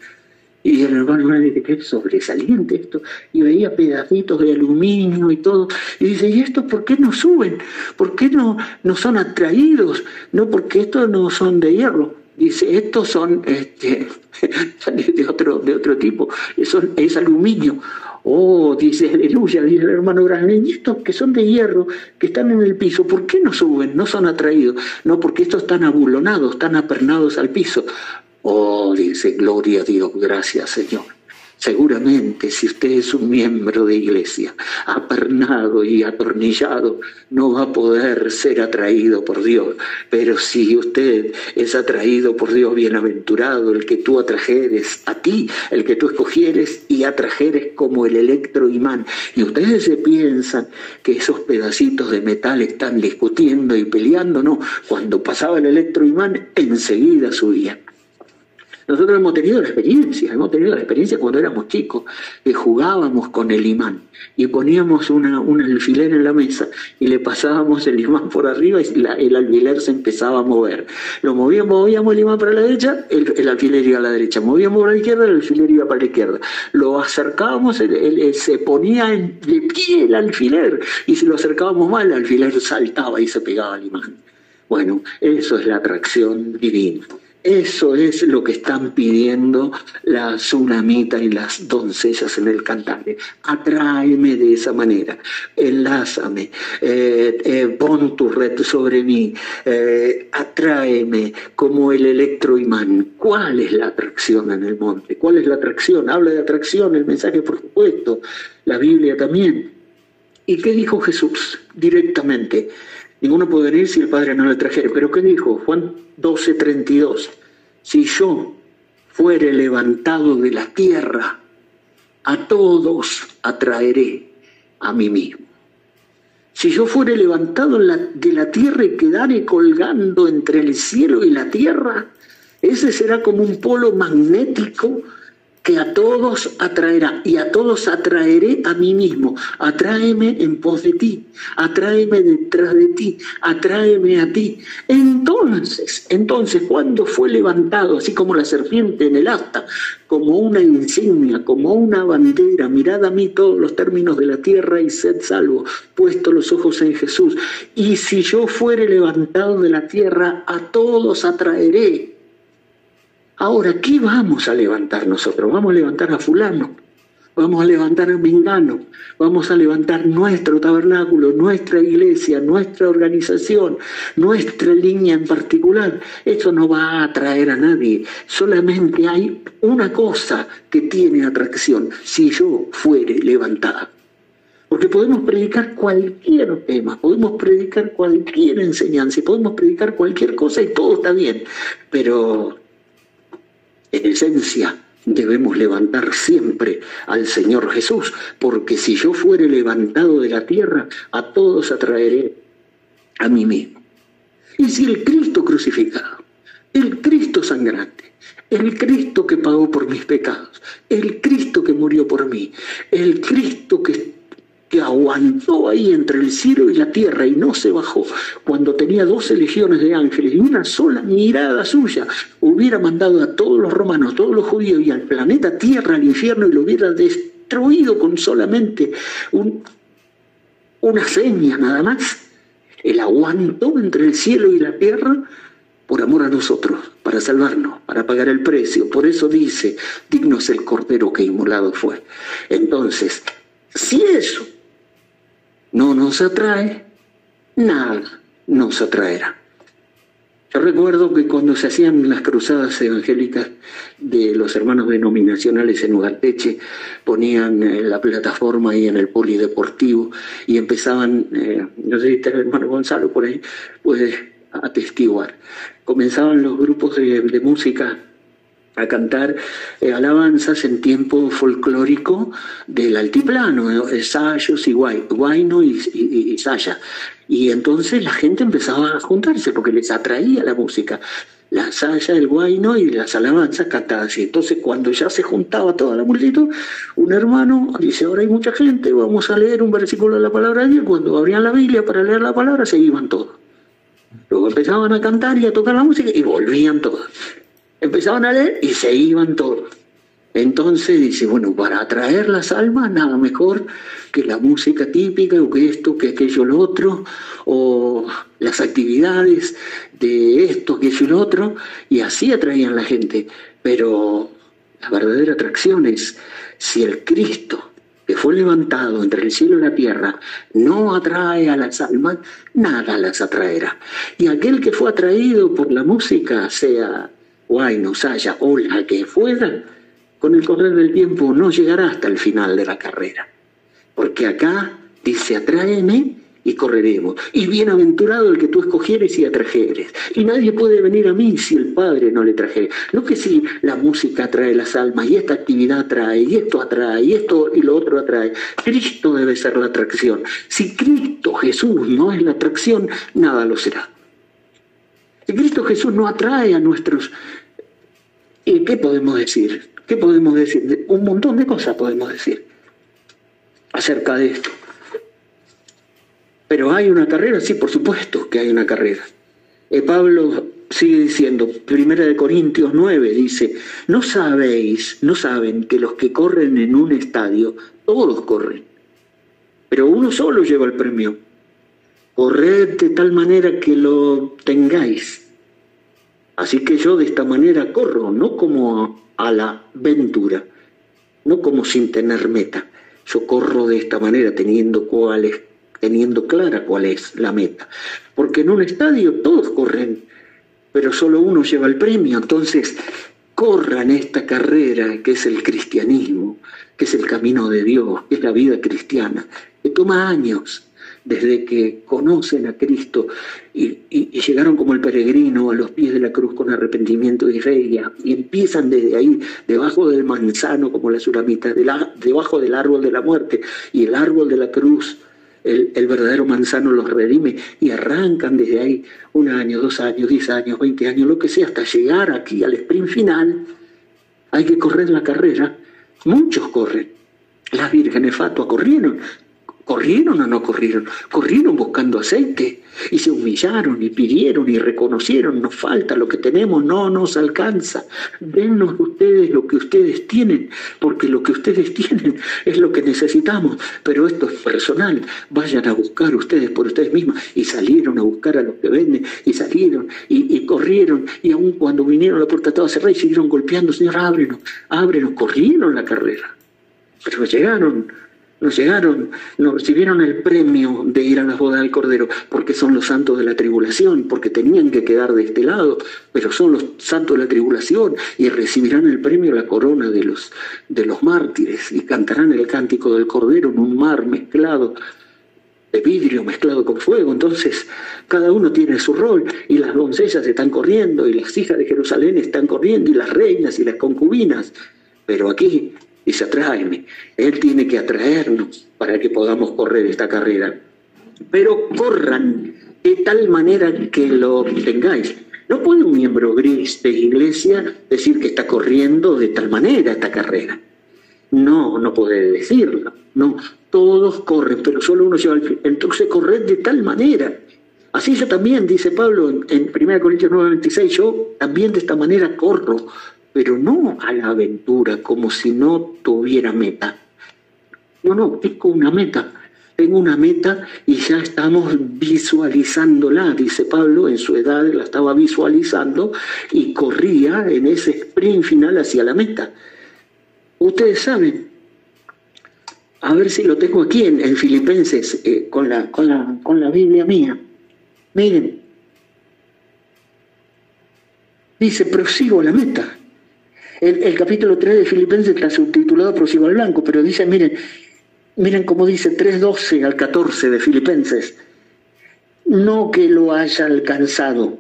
Y el hermano me dice, qué sobresaliente esto. Y veía pedacitos de aluminio y todo. Y dice, ¿y estos por qué no suben? ¿Por qué no son atraídos? No, porque estos no son de hierro. Dice, estos son de otro tipo. Es aluminio. Oh, dice, aleluya, dice el hermano Branham. Y estos que son de hierro, que están en el piso, ¿por qué no suben? No son atraídos. No, porque estos están abulonados, están apernados al piso. Oh, dice, gloria a Dios, gracias Señor. Seguramente si usted es un miembro de iglesia, apernado y atornillado, no va a poder ser atraído por Dios. Pero si usted es atraído por Dios, bienaventurado, el que tú atrajeres a ti, el que tú escogieres y atrajeres como el electroimán. Y ustedes se piensan que esos pedacitos de metal están discutiendo y peleando, no. Cuando pasaba el electroimán, enseguida subían. Nosotros hemos tenido la experiencia cuando éramos chicos, que jugábamos con el imán y poníamos un alfiler en la mesa y le pasábamos el imán por arriba y el alfiler se empezaba a mover. Lo movíamos el imán para la derecha, el alfiler iba a la derecha, movíamos para la izquierda, el alfiler iba para la izquierda. Lo acercábamos, se ponía de pie el alfiler, y si lo acercábamos mal, el alfiler saltaba y se pegaba al imán. Bueno, eso es la atracción divina. Eso es lo que están pidiendo la tsunamita y las doncellas en el Cantares. Atráeme de esa manera, enlázame, pon tu red sobre mí, atráeme como el electroimán. ¿Cuál es la atracción en el monte? ¿Cuál es la atracción? Habla de atracción el mensaje, por supuesto, la Biblia también. ¿Y qué dijo Jesús directamente? Ninguno puede venir si el Padre no le trajere. ¿Pero qué dijo? Juan 12:32. Si yo fuere levantado de la tierra, a todos atraeré a mí mismo. Si yo fuere levantado de la tierra y quedare colgando entre el cielo y la tierra, ese será como un polo magnético que a todos atraerá, y a todos atraeré a mí mismo. Atráeme en pos de ti, atráeme detrás de ti, atráeme a ti. Entonces, cuando fue levantado, así como la serpiente en el asta, como una insignia, como una bandera, mirad a mí todos los términos de la tierra y sed salvos, puesto los ojos en Jesús. Y si yo fuere levantado de la tierra, a todos atraeré. Ahora, ¿qué vamos a levantar nosotros? Vamos a levantar a fulano, vamos a levantar a mengano, vamos a levantar nuestro tabernáculo, nuestra iglesia, nuestra organización, nuestra línea en particular. Eso no va a atraer a nadie. Solamente hay una cosa que tiene atracción: si yo fuere levantada. Porque podemos predicar cualquier tema, podemos predicar cualquier enseñanza, podemos predicar cualquier cosa y todo está bien, pero en esencia debemos levantar siempre al Señor Jesús, porque si yo fuere levantado de la tierra, a todos atraeré a mí mismo. Y si el Cristo crucificado, el Cristo sangrante, el Cristo que pagó por mis pecados, el Cristo que murió por mí, el Cristo que aguantó ahí entre el cielo y la tierra y no se bajó, cuando tenía 12 legiones de ángeles y una sola mirada suya hubiera mandado a todos los romanos, a todos los judíos y al planeta Tierra, al infierno, y lo hubiera destruido con solamente una seña nada más. Él aguantó entre el cielo y la tierra por amor a nosotros, para salvarnos, para pagar el precio. Por eso dice: digno es el Cordero que inmolado fue. Entonces, si eso no nos atrae, nada nos atraerá. Yo recuerdo que cuando se hacían las cruzadas evangélicas de los hermanos denominacionales en Ugarteche, ponían la plataforma ahí en el polideportivo y empezaban, no sé si está el hermano Gonzalo por ahí, puede atestiguar. Comenzaban los grupos de música a cantar alabanzas en tiempo folclórico del altiplano, Sayos y Guayno y Saya. Y entonces la gente empezaba a juntarse porque les atraía la música. La Saya, el Guayno y las alabanzas cantadas. Y entonces cuando ya se juntaba toda la multitud, un hermano dice: ahora hay mucha gente, vamos a leer un versículo de la palabra de Dios. Cuando abrían la Biblia para leer la palabra, se iban todos. Luego empezaban a cantar y a tocar la música y volvían todos. Empezaban a leer y se iban todos. Entonces dice: bueno, para atraer las almas, nada mejor que la música típica, o que esto, que aquello, lo otro, o las actividades de esto, aquello y lo otro, y así atraían la gente. Pero la verdadera atracción es: si el Cristo que fue levantado entre el cielo y la tierra no atrae a las almas, nada las atraerá. Y aquel que fue atraído por la música, sea Guayno, Saya o la que fuera, con el correr del tiempo no llegará hasta el final de la carrera. Porque acá dice: atráeme y correremos. Y bienaventurado el que tú escogieres y atrajeres. Y nadie puede venir a mí si el Padre no le trajere. No que si la música atrae las almas, y esta actividad atrae, y esto y lo otro atrae. Cristo debe ser la atracción. Si Cristo Jesús no es la atracción, nada lo será. Si Cristo Jesús no atrae a nuestros... ¿Y qué podemos decir? ¿Qué podemos decir? Un montón de cosas podemos decir acerca de esto. ¿Pero hay una carrera? Sí, por supuesto que hay una carrera. Pablo sigue diciendo, 1 Corintios 9 dice: no saben que los que corren en un estadio, todos corren, pero uno solo lleva el premio. Corred de tal manera que lo tengáis. Así que yo de esta manera corro, no como a la ventura, no como sin tener meta. Yo corro de esta manera teniendo clara cuál es la meta. Porque en un estadio todos corren, pero solo uno lleva el premio. Entonces, corran esta carrera que es el cristianismo, que es el camino de Dios, que es la vida cristiana, que toma años desde que conocen a Cristo y llegaron como el peregrino a los pies de la cruz con arrepentimiento y fe, y empiezan desde ahí, debajo del manzano como la sulamita, debajo del árbol de la muerte, y el árbol de la cruz, el verdadero manzano los redime, y arrancan desde ahí 1 año, 2 años, 10 años, 20 años, lo que sea, hasta llegar aquí al sprint final, hay que correr la carrera. Muchos corren. Las vírgenes fatuas corrieron. ¿Corrieron o no corrieron? Corrieron buscando aceite y se humillaron y pidieron y reconocieron, nos falta lo que tenemos, no nos alcanza. Dennos ustedes lo que ustedes tienen, porque lo que ustedes tienen es lo que necesitamos. Pero esto es personal, vayan a buscar ustedes por ustedes mismas. Y salieron a buscar a los que venden, y salieron y corrieron, y aun cuando vinieron a la puerta estaba cerrada y siguieron golpeando, Señor, ábrenos, ábrenos, corrieron la carrera. Pero no recibieron el premio de ir a las bodas del Cordero, porque son los santos de la tribulación, porque tenían que quedar de este lado, pero son los santos de la tribulación y recibirán el premio, la corona de los mártires, y cantarán el cántico del Cordero en un mar mezclado de vidrio, mezclado con fuego. Entonces cada uno tiene su rol, y las doncellas están corriendo, y las hijas de Jerusalén están corriendo, y las reinas y las concubinas. Pero aquí dice, atráeme. Él tiene que atraernos para que podamos correr esta carrera. Pero corran de tal manera que lo obtengáis. No puede un miembro gris de iglesia decir que está corriendo de tal manera esta carrera. No puede decirlo. No, todos corren, pero solo uno lleva al fin. Entonces corred de tal manera. Así yo también, dice Pablo en 1 Corintios 9:26, yo también de esta manera corro, pero no a la aventura, como si no tuviera meta. No, tengo una meta y ya estamos visualizándola, dice Pablo, en su edad la estaba visualizando y corría en ese sprint final hacia la meta. Ustedes saben, a ver si lo tengo aquí en Filipenses, con la Biblia mía. Miren, dice, prosigo a la meta. El capítulo 3 de Filipenses está subtitulado Prosigo al blanco, pero dice, miren cómo dice 3:12 al 14 de Filipenses. No que lo haya alcanzado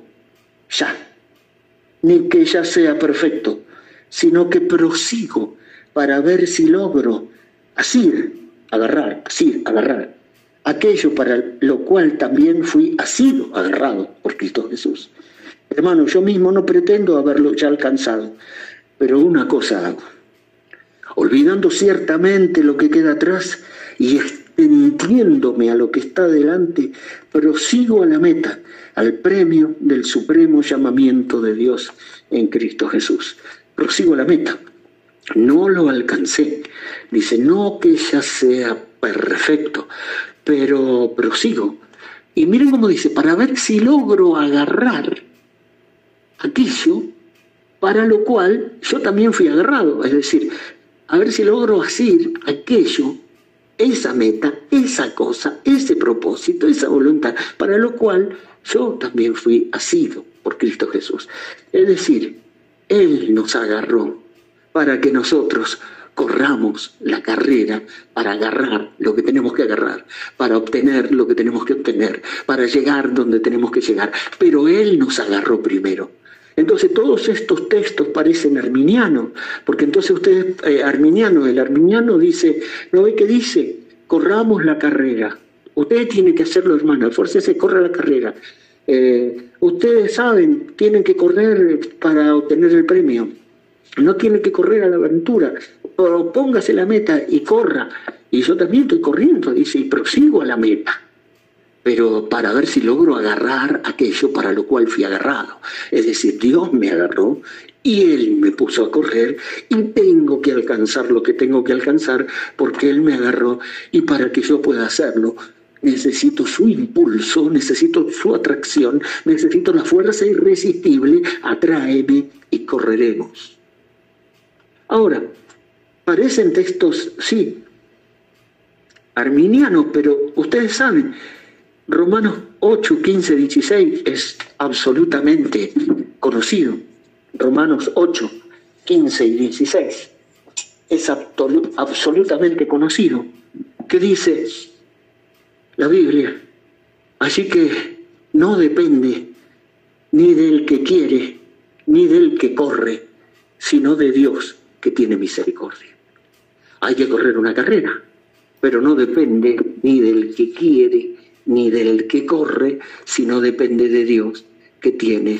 ya, ni que ya sea perfecto, sino que prosigo para ver si logro agarrar aquello para lo cual también fui asido, agarrado por Cristo Jesús. Hermano, yo mismo no pretendo haberlo ya alcanzado, pero una cosa hago, olvidando ciertamente lo que queda atrás y extendiéndome a lo que está delante, prosigo a la meta, al premio del supremo llamamiento de Dios en Cristo Jesús. Prosigo a la meta. No lo alcancé. Dice, no que ya sea perfecto, pero prosigo. Y miren cómo dice, para ver si logro agarrar aquello para lo cual yo también fui agarrado. Es decir, a ver si logro hacer aquello, esa meta, esa cosa, ese propósito, esa voluntad, para lo cual yo también fui asido por Cristo Jesús. Es decir, Él nos agarró para que nosotros corramos la carrera, para agarrar lo que tenemos que agarrar, para obtener lo que tenemos que obtener, para llegar donde tenemos que llegar. Pero Él nos agarró primero. Entonces todos estos textos parecen arminianos, porque entonces ustedes, el arminiano dice, ¿no ve qué dice? Corramos la carrera. Ustedes tienen que hacerlo, hermano, esfuércese, corra la carrera. Ustedes saben, tienen que correr para obtener el premio. No tienen que correr a la aventura. Póngase la meta y corra. Y yo también estoy corriendo, dice, y prosigo a la meta. Pero para ver si logro agarrar aquello para lo cual fui agarrado. Es decir, Dios me agarró y Él me puso a correr y tengo que alcanzar lo que tengo que alcanzar porque Él me agarró, y para que yo pueda hacerlo necesito su impulso, necesito su atracción, necesito la fuerza irresistible. Atráeme y correremos. Ahora, parecen textos, sí, arminianos, pero ustedes saben, Romanos 8, 15, 16 es absolutamente conocido. Romanos 8, 15 y 16 es absolutamente conocido. ¿Qué dice la Biblia? Así que no depende ni del que quiere, ni del que corre, sino de Dios que tiene misericordia. Hay que correr una carrera, pero no depende ni del que quiere, ni del que corre, sino depende de Dios que tiene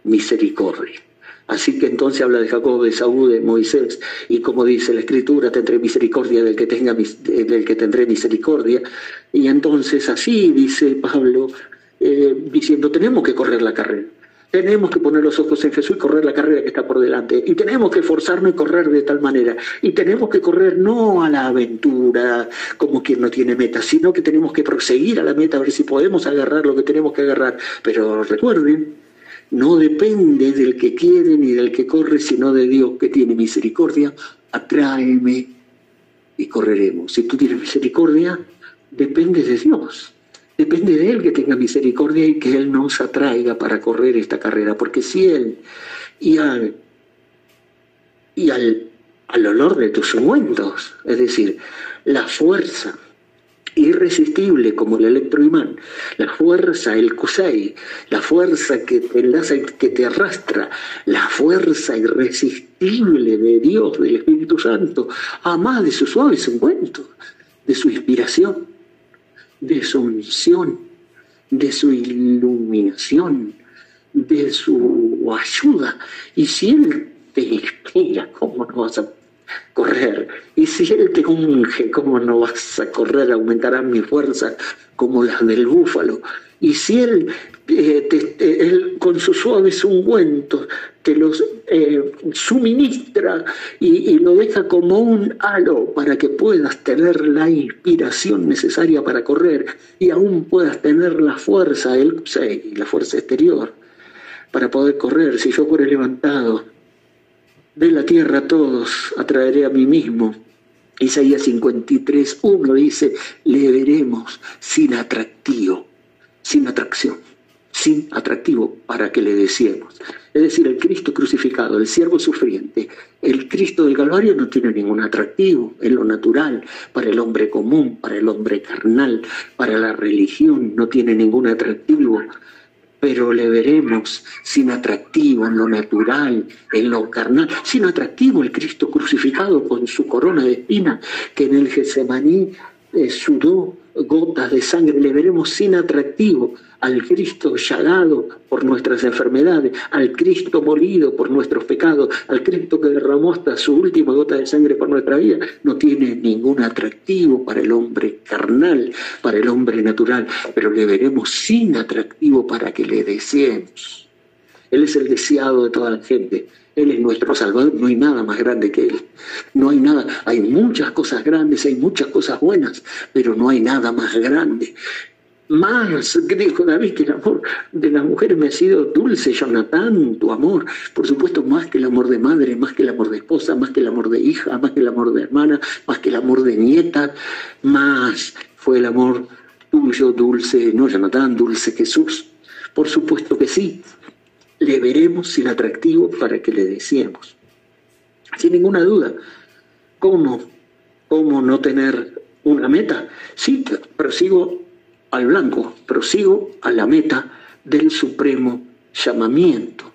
misericordia. Así que entonces habla de Jacob, de Saúl, de Moisés, y como dice la Escritura, tendré misericordia del que tendré misericordia. Y entonces así dice Pablo, diciendo, tenemos que correr la carrera. Tenemos que poner los ojos en Jesús y correr la carrera que está por delante. Y tenemos que esforzarnos y correr de tal manera. Y tenemos que correr no a la aventura como quien no tiene meta, sino que tenemos que proseguir a la meta a ver si podemos agarrar lo que tenemos que agarrar. Pero recuerden, no depende del que quiere ni del que corre, sino de Dios que tiene misericordia. Atráeme y correremos. Si tú tienes misericordia, depende de Dios. Depende de Él que tenga misericordia y que Él nos atraiga para correr esta carrera. Porque si Él al olor de tus ungüentos, es decir, la fuerza irresistible como el electroimán, la fuerza, el kusei, la fuerza que te enlaza y que te arrastra, la fuerza irresistible de Dios, del Espíritu Santo, además de sus suaves ungüentos, de su inspiración, de su unción, de su iluminación, de su ayuda. Y si Él te inspira, ¿cómo no vas a correr? Y si Él te unge, ¿cómo no vas a correr? Aumentarán mi fuerza como las del búfalo. Y si Él, él con sus suaves ungüentos te los suministra y lo deja como un halo para que puedas tener la inspiración necesaria para correr y aún puedas tener la fuerza, la fuerza exterior para poder correr. Si yo fuere levantado de la tierra a todos, atraeré a mí mismo. Isaías 53:1 dice, le veremos sin atractivo, sin atracción, sin atractivo para que le deseemos. Es decir, el Cristo crucificado, el siervo sufriente, el Cristo del Calvario no tiene ningún atractivo en lo natural, para el hombre común, para el hombre carnal, para la religión, no tiene ningún atractivo. Pero le veremos sin atractivo en lo natural, en lo carnal, sin atractivo el Cristo crucificado con su corona de espinas que en el Getsemaní sudó gotas de sangre. Le veremos sin atractivo al Cristo llagado por nuestras enfermedades, al Cristo molido por nuestros pecados, al Cristo que derramó hasta su última gota de sangre por nuestra vida. No tiene ningún atractivo para el hombre carnal, para el hombre natural, pero le veremos sin atractivo para que le deseemos. Él es el deseado de toda la gente. Él es nuestro Salvador, no hay nada más grande que Él. No hay nada, hay muchas cosas grandes, hay muchas cosas buenas, pero no hay nada más grande. Más, que dijo David, que el amor de las mujeres me ha sido dulce, Jonatán, tu amor. Por supuesto, más que el amor de madre, más que el amor de esposa, más que el amor de hija, más que el amor de hermana, más que el amor de nieta, más fue el amor tuyo, dulce, no Jonatán, dulce Jesús. Por supuesto que sí. Le veremos sin atractivo para que le deseemos. Sin ninguna duda. ¿Cómo no tener una meta? Sí, prosigo al blanco, prosigo a la meta del supremo llamamiento.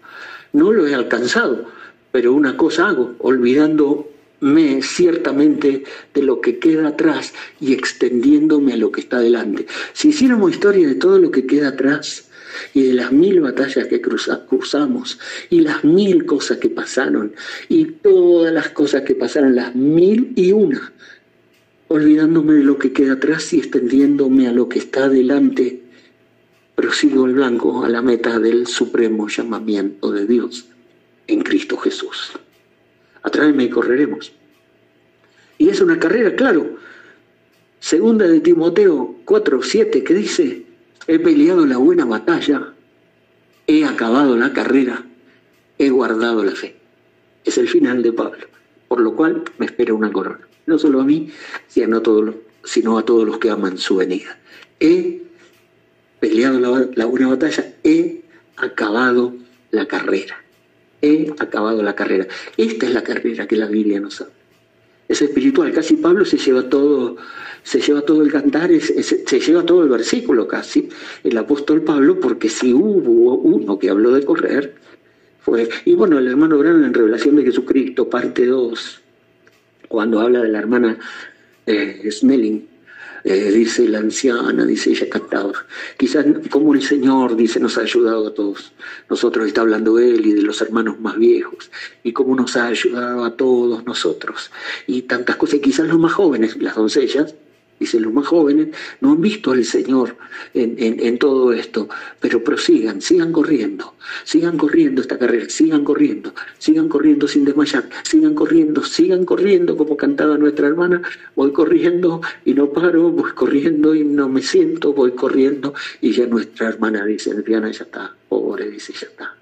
No lo he alcanzado, pero una cosa hago, olvidándome ciertamente de lo que queda atrás y extendiéndome a lo que está delante. Si hiciéramos historia de todo lo que queda atrás, y de las 1000 batallas que cruzamos, y las 1000 cosas que pasaron, y todas las cosas que pasaron, las 1001, olvidándome de lo que queda atrás y extendiéndome a lo que está delante, prosigo el blanco a la meta del supremo llamamiento de Dios en Cristo Jesús. Atráeme y correremos. Y es una carrera, claro. Segunda de Timoteo 4:7, que dice: he peleado la buena batalla, he acabado la carrera, he guardado la fe. Es el final de Pablo, por lo cual me espera una corona. No solo a mí, sino a todos los que aman su venida. He peleado la buena batalla, he acabado la carrera. He acabado la carrera. Esta es la carrera que la Biblia nos habla. Es espiritual, casi Pablo se lleva todo el cantar, se lleva todo el versículo casi, el apóstol Pablo, porque si hubo uno que habló de correr, fue, y bueno, el hermano Branham en Revelación de Jesucristo, parte 2, cuando habla de la hermana Snelling, dice la anciana, dice ella cantaba. Quizás como el Señor, dice, nos ha ayudado a todos. Nosotros, está hablando Él y de los hermanos más viejos, y cómo nos ha ayudado a todos nosotros. Y tantas cosas, y quizás los más jóvenes, las doncellas, dice, los más jóvenes no han visto al Señor en todo esto, pero prosigan, sigan corriendo esta carrera, sigan corriendo sin desmayar, sigan corriendo, como cantaba nuestra hermana, voy corriendo y no paro, voy corriendo y no me siento, voy corriendo, y ya nuestra hermana dice, Adriana ya está, pobre, dice, ya está,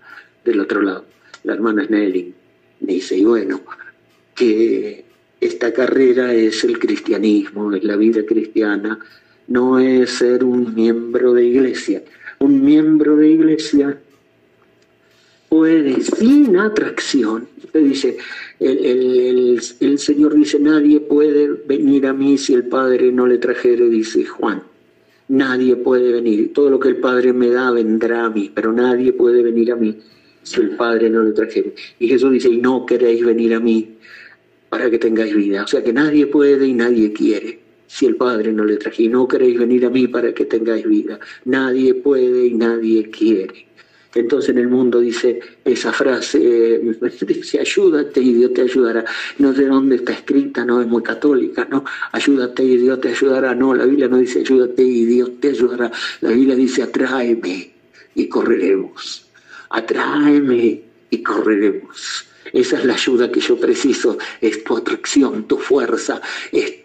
del otro lado, la hermana Snelling, dice, y bueno, que esta carrera es el cristianismo, es la vida cristiana, no es ser un miembro de iglesia. Un miembro de iglesia puede, sin atracción, usted dice, el Señor dice, nadie puede venir a mí si el Padre no le trajere, dice Juan. Nadie puede venir, todo lo que el Padre me da vendrá a mí, pero nadie puede venir a mí si el Padre no le trajere. Y Jesús dice, y no queréis venir a mí para que tengáis vida. O sea que nadie puede y nadie quiere si el Padre no le traje. Y no queréis venir a mí para que tengáis vida. Nadie puede y nadie quiere. Entonces en el mundo dice esa frase, dice, ayúdate y Dios te ayudará. No sé dónde está escrita, no es muy católica, ¿no? Ayúdate y Dios te ayudará. No, la Biblia no dice ayúdate y Dios te ayudará. La Biblia dice atráeme y correremos. Atráeme y correremos. Esa es la ayuda que yo preciso, es tu atracción, tu fuerza, es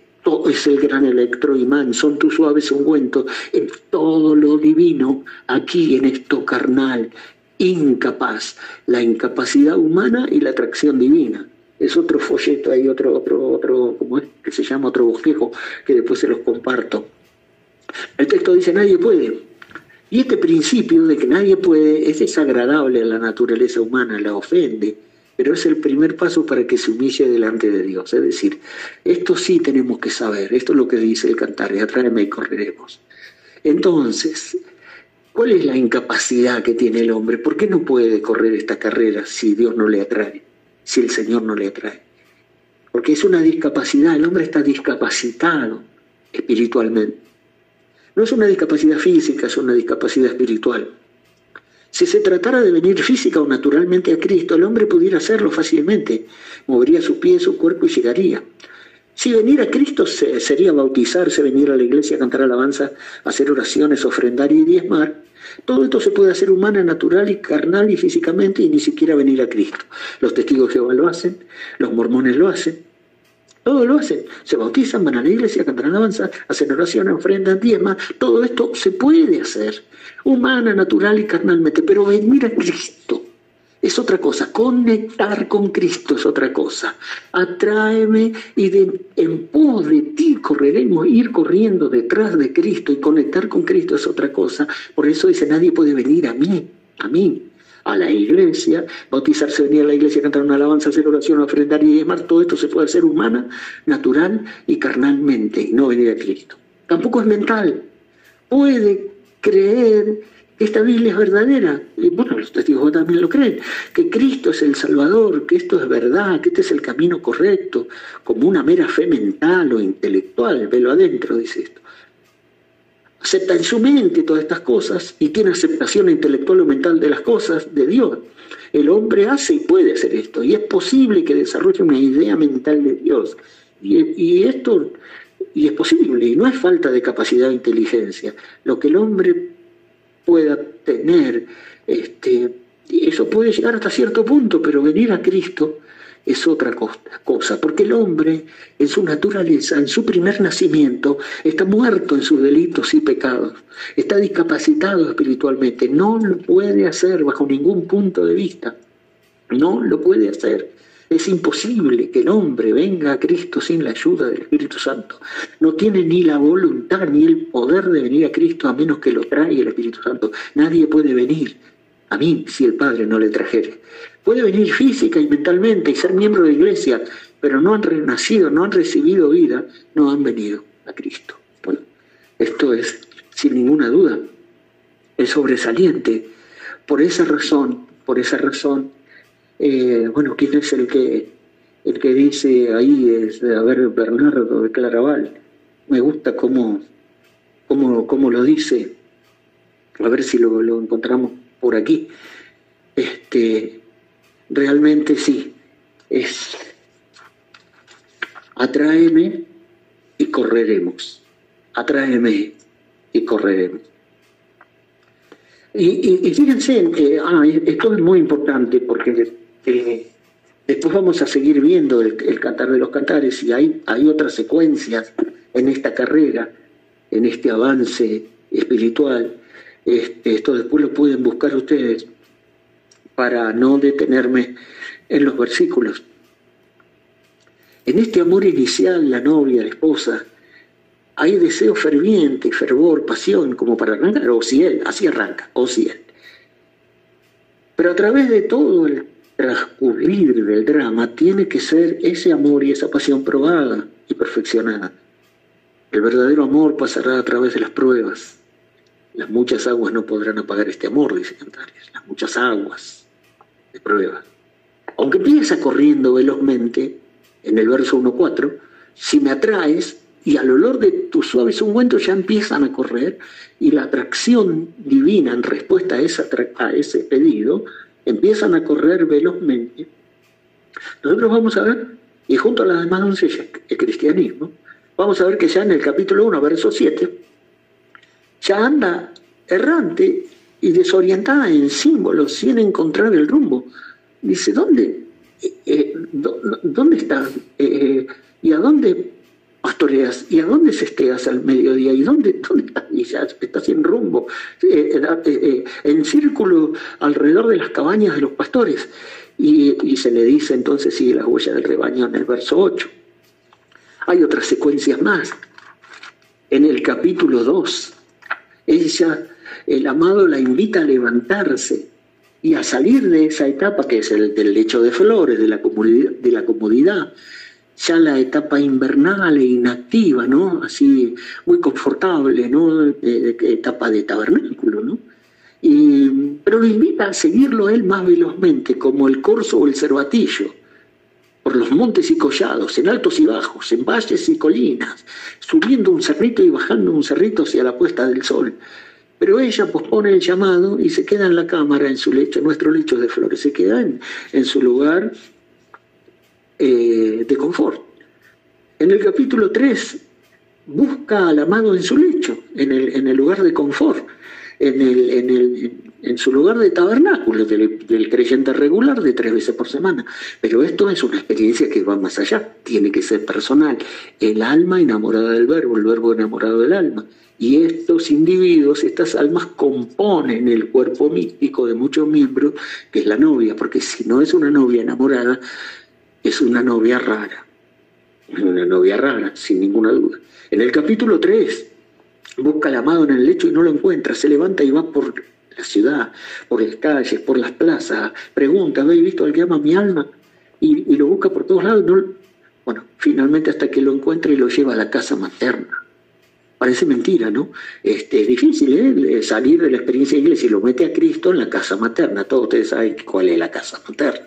el gran electroimán, son tus suaves ungüentos, es todo lo divino aquí en esto carnal, incapaz, la incapacidad humana y la atracción divina. Es otro folleto, hay otro, ¿cómo es? Que se llama otro bosquejo, que después se los comparto. El texto dice, nadie puede. Y este principio de que nadie puede es desagradable a la naturaleza humana, la ofende, pero es el primer paso para que se humille delante de Dios. Es decir, esto sí tenemos que saber, esto es lo que dice el Cantares, atráeme y correremos. Entonces, ¿cuál es la incapacidad que tiene el hombre? ¿Por qué no puede correr esta carrera si Dios no le atrae, si el Señor no le atrae? Porque es una discapacidad, el hombre está discapacitado espiritualmente. No es una discapacidad física, es una discapacidad espiritual. Si se tratara de venir física o naturalmente a Cristo, el hombre pudiera hacerlo fácilmente, movería sus pies, su cuerpo y llegaría. Si venir a Cristo sería bautizarse, venir a la iglesia, cantar alabanza, hacer oraciones, ofrendar y diezmar, todo esto se puede hacer humana, natural y carnal y físicamente y ni siquiera venir a Cristo. Los testigos de Jehová lo hacen, los mormones lo hacen, todos lo hacen, se bautizan, van a la iglesia, cantan alabanza, hacen oraciones, ofrendan, diezman, todo esto se puede hacer, humana, natural y carnalmente, pero venir a Cristo es otra cosa, conectar con Cristo es otra cosa. Atráeme y en pos de ti correremos, ir corriendo detrás de Cristo y conectar con Cristo es otra cosa. Por eso dice, nadie puede venir a mí, a la iglesia, bautizarse, venir a la iglesia, cantar una alabanza, hacer oración, ofrendar y diezmar, todo esto se puede hacer humana, natural y carnalmente, y no venir a Cristo. Tampoco es mental. Puede creer que esta Biblia es verdadera, y bueno, los testigos también lo creen, que Cristo es el Salvador, que esto es verdad, que este es el camino correcto, como una mera fe mental o intelectual, velo adentro, dice esto. Acepta en su mente todas estas cosas y tiene aceptación intelectual o mental de las cosas de Dios. El hombre hace y puede hacer esto, y es posible que desarrolle una idea mental de Dios. Y es posible, y no es falta de capacidad o inteligencia. Lo que el hombre pueda tener, eso puede llegar hasta cierto punto, pero venir a Cristo es otra cosa, porque el hombre en su naturaleza, en su primer nacimiento, está muerto en sus delitos y pecados, está discapacitado espiritualmente, no lo puede hacer bajo ningún punto de vista, no lo puede hacer. Es imposible que el hombre venga a Cristo sin la ayuda del Espíritu Santo. No tiene ni la voluntad ni el poder de venir a Cristo a menos que lo traiga el Espíritu Santo. Nadie puede venir a mí si el Padre no le trajere. Puede venir física y mentalmente y ser miembro de iglesia, pero no han renacido, no han recibido vida, no han venido a Cristo. Bueno, esto es, sin ninguna duda, es sobresaliente. Por esa razón, bueno, ¿quién es el que dice ahí? Es, a ver, Bernardo de Claraval, me gusta cómo lo dice, a ver si lo encontramos por aquí. Realmente sí, es atráeme y correremos, atráeme y correremos. Y fíjense, esto es muy importante porque después vamos a seguir viendo el Cantar de los Cantares, y hay otras secuencias en esta carrera, en este avance espiritual. Esto después lo pueden buscar ustedes para no detenerme en los versículos. En este amor inicial, la novia, la esposa, hay deseo ferviente, fervor, pasión, como para arrancar, o si él, así arranca, o si él. Pero a través de todo el transcurrir del drama tiene que ser ese amor y esa pasión probada y perfeccionada. El verdadero amor pasará a través de las pruebas. Las muchas aguas no podrán apagar este amor, dice Cantares, las muchas aguas de prueba. Aunque empieza corriendo velozmente, en el verso 1.4, si me atraes, y al olor de tus suaves ungüentos ya empiezan a correr, y la atracción divina en respuesta a ese pedido, empiezan a correr velozmente. Nosotros vamos a ver, y junto a las demás doncellas, el cristianismo, vamos a ver que ya en el capítulo 1, verso 7, ya anda errante y desorientada en símbolos, sin encontrar el rumbo. Dice, ¿dónde estás? ¿Y a dónde pastoreas? ¿Y a dónde sesteas al mediodía? ¿Y dónde estás? Y ya está sin rumbo, en círculo alrededor de las cabañas de los pastores. Y se le dice entonces, sigue la huella del rebaño en el verso 8. Hay otras secuencias más. En el capítulo 2, el amado la invita a levantarse y a salir de esa etapa que es del lecho de flores, de la comodidad, ya la etapa invernal e inactiva, ¿no? Así, muy confortable, ¿no? Etapa de tabernáculo, ¿no? Pero lo invita a seguirlo él más velozmente, como el corzo o el cervatillo, por los montes y collados, en altos y bajos, en valles y colinas, subiendo un cerrito y bajando un cerrito hacia la puesta del sol. Pero ella pospone el llamado y se queda en la cámara, en su lecho, nuestro lecho de flores, se queda en su lugar de confort. En el capítulo 3 busca al amado en su lecho, en el lugar de confort, en su lugar de tabernáculo del creyente regular de 3 veces por semana. Pero esto es una experiencia que va más allá, tiene que ser personal. El alma enamorada del verbo, el verbo enamorado del alma. Y estos individuos, estas almas componen el cuerpo místico de muchos miembros, que es la novia, porque si no es una novia enamorada, es una novia rara. Es una novia rara, sin ninguna duda. En el capítulo 3, busca al amado en el lecho y no lo encuentra, se levanta y va por la ciudad, por las calles, por las plazas, pregunta, ¿habéis visto al que ama mi alma? Y lo busca por todos lados. Bueno, finalmente hasta que lo encuentra y lo lleva a la casa materna. Parece mentira, ¿no? Es difícil salir de la experiencia de iglesia y lo mete a Cristo en la casa materna. Todos ustedes saben cuál es la casa materna.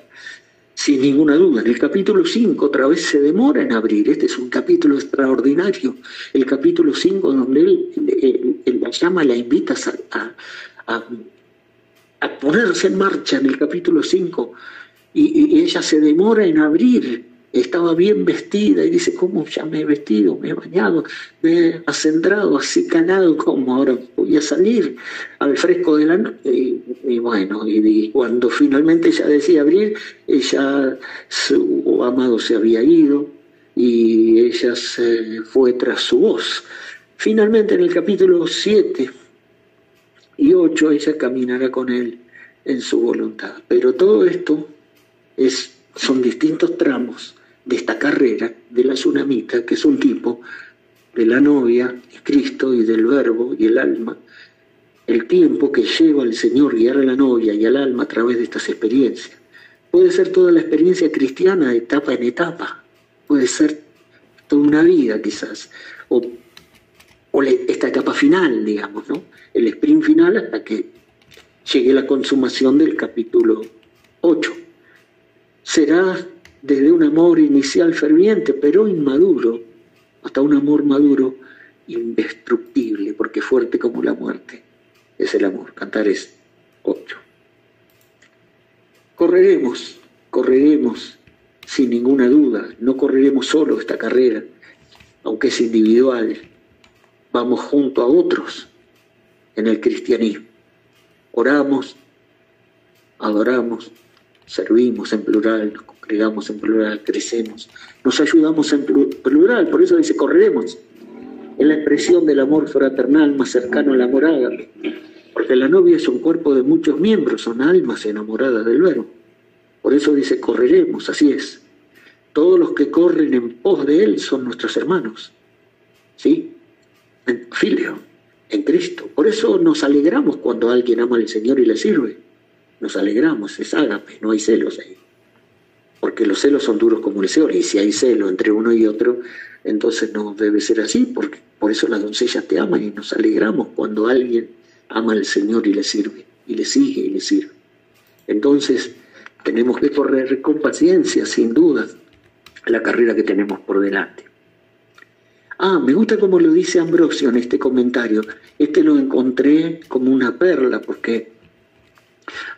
Sin ninguna duda, en el capítulo 5 otra vez se demora en abrir. Este es un capítulo extraordinario. El capítulo 5 donde él la llama, la invita a ponerse en marcha en el capítulo 5. Y ella se demora en abrir. Estaba bien vestida y dice, ¿cómo ya me he vestido, me he bañado, me he acendrado, así calado, como ahora voy a salir al fresco de la noche? Y bueno, y cuando finalmente ella decía abrir, su amado se había ido y ella se fue tras su voz. Finalmente en el capítulo 7 y 8 ella caminará con él en su voluntad. Pero todo esto son distintos tramos de esta carrera de la tsunamita, que es un tipo de la novia, de Cristo y del verbo y el alma, el tiempo que lleva al Señor guiar a la novia y al alma a través de estas experiencias. Puede ser toda la experiencia cristiana de etapa en etapa, puede ser toda una vida quizás, o esta etapa final, digamos, ¿no? El sprint final hasta que llegue la consumación del capítulo 8. Será desde un amor inicial ferviente, pero inmaduro, hasta un amor maduro indestructible, porque fuerte como la muerte es el amor. Cantares 8. Correremos sin ninguna duda, no correremos solo esta carrera, aunque es individual, vamos junto a otros en el cristianismo. Oramos, adoramos, servimos en plural, nos congregamos en plural, crecemos, nos ayudamos en plural, por eso dice correremos. Es la expresión del amor fraternal más cercano a la morada, porque la novia es un cuerpo de muchos miembros, son almas enamoradas del Verbo. Por eso dice correremos, así es. Todos los que corren en pos de Él son nuestros hermanos, ¿sí? En filio, en Cristo. Por eso nos alegramos cuando alguien ama al Señor y le sirve. Nos alegramos, es ágape, no hay celos ahí. Porque los celos son duros como el Seol, y si hay celo entre uno y otro, entonces no debe ser así, porque por eso las doncellas te aman y nos alegramos cuando alguien ama al Señor y le sirve, y le sigue y le sirve. Entonces tenemos que correr con paciencia, sin duda, la carrera que tenemos por delante. Me gusta como lo dice Ambrosio en este comentario. Este lo encontré como una perla, porque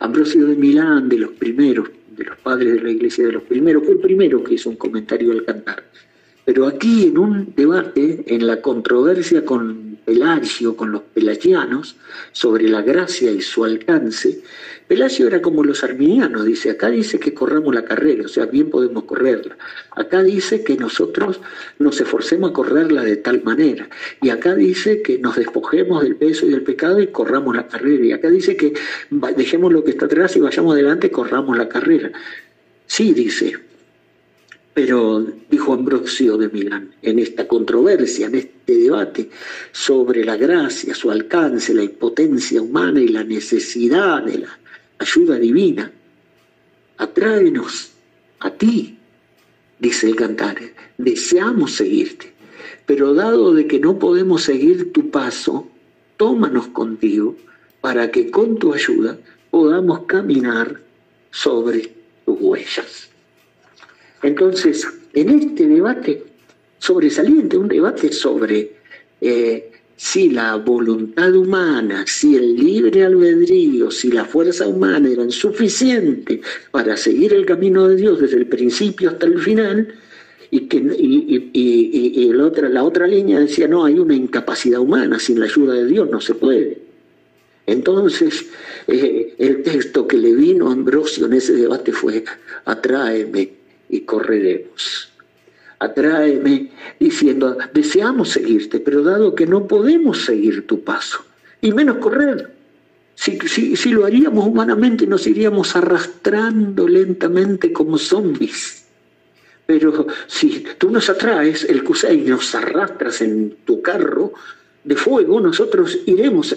Ambrosio de Milán, de los primeros, de los padres de la iglesia de los primeros, fue el primero que hizo un comentario al Cantar. Pero aquí en un debate, en la controversia con Pelagio, con los pelagianos, sobre la gracia y su alcance, Pelagio era como los arminianos, dice, acá dice que corramos la carrera, o sea, bien podemos correrla. Acá dice que nosotros nos esforcemos a correrla de tal manera. Y acá dice que nos despojemos del peso y del pecado y corramos la carrera. Y acá dice que dejemos lo que está atrás y vayamos adelante y corramos la carrera. Sí, dice. Pero, dijo Ambrosio de Milán, en esta controversia, en este debate sobre la gracia, su alcance, la impotencia humana y la necesidad de la ayuda divina, atráenos a ti, dice el Cantar, deseamos seguirte, pero dado de que no podemos seguir tu paso, tómanos contigo para que con tu ayuda podamos caminar sobre tus huellas. Entonces, en este debate sobresaliente, un debate sobre si la voluntad humana, si el libre albedrío, si la fuerza humana eran suficientes para seguir el camino de Dios desde el principio hasta el final, y la otra línea decía, no, hay una incapacidad humana, sin la ayuda de Dios no se puede. Entonces, el texto que le vino a Ambrosio en ese debate fue, atráeme y correremos. Atráeme diciendo, deseamos seguirte, pero dado que no podemos seguir tu paso, y menos correr, si lo haríamos humanamente nos iríamos arrastrando lentamente como zombies. Pero si tú nos atraes, el Kusei, nos arrastras en tu carro de fuego, nosotros iremos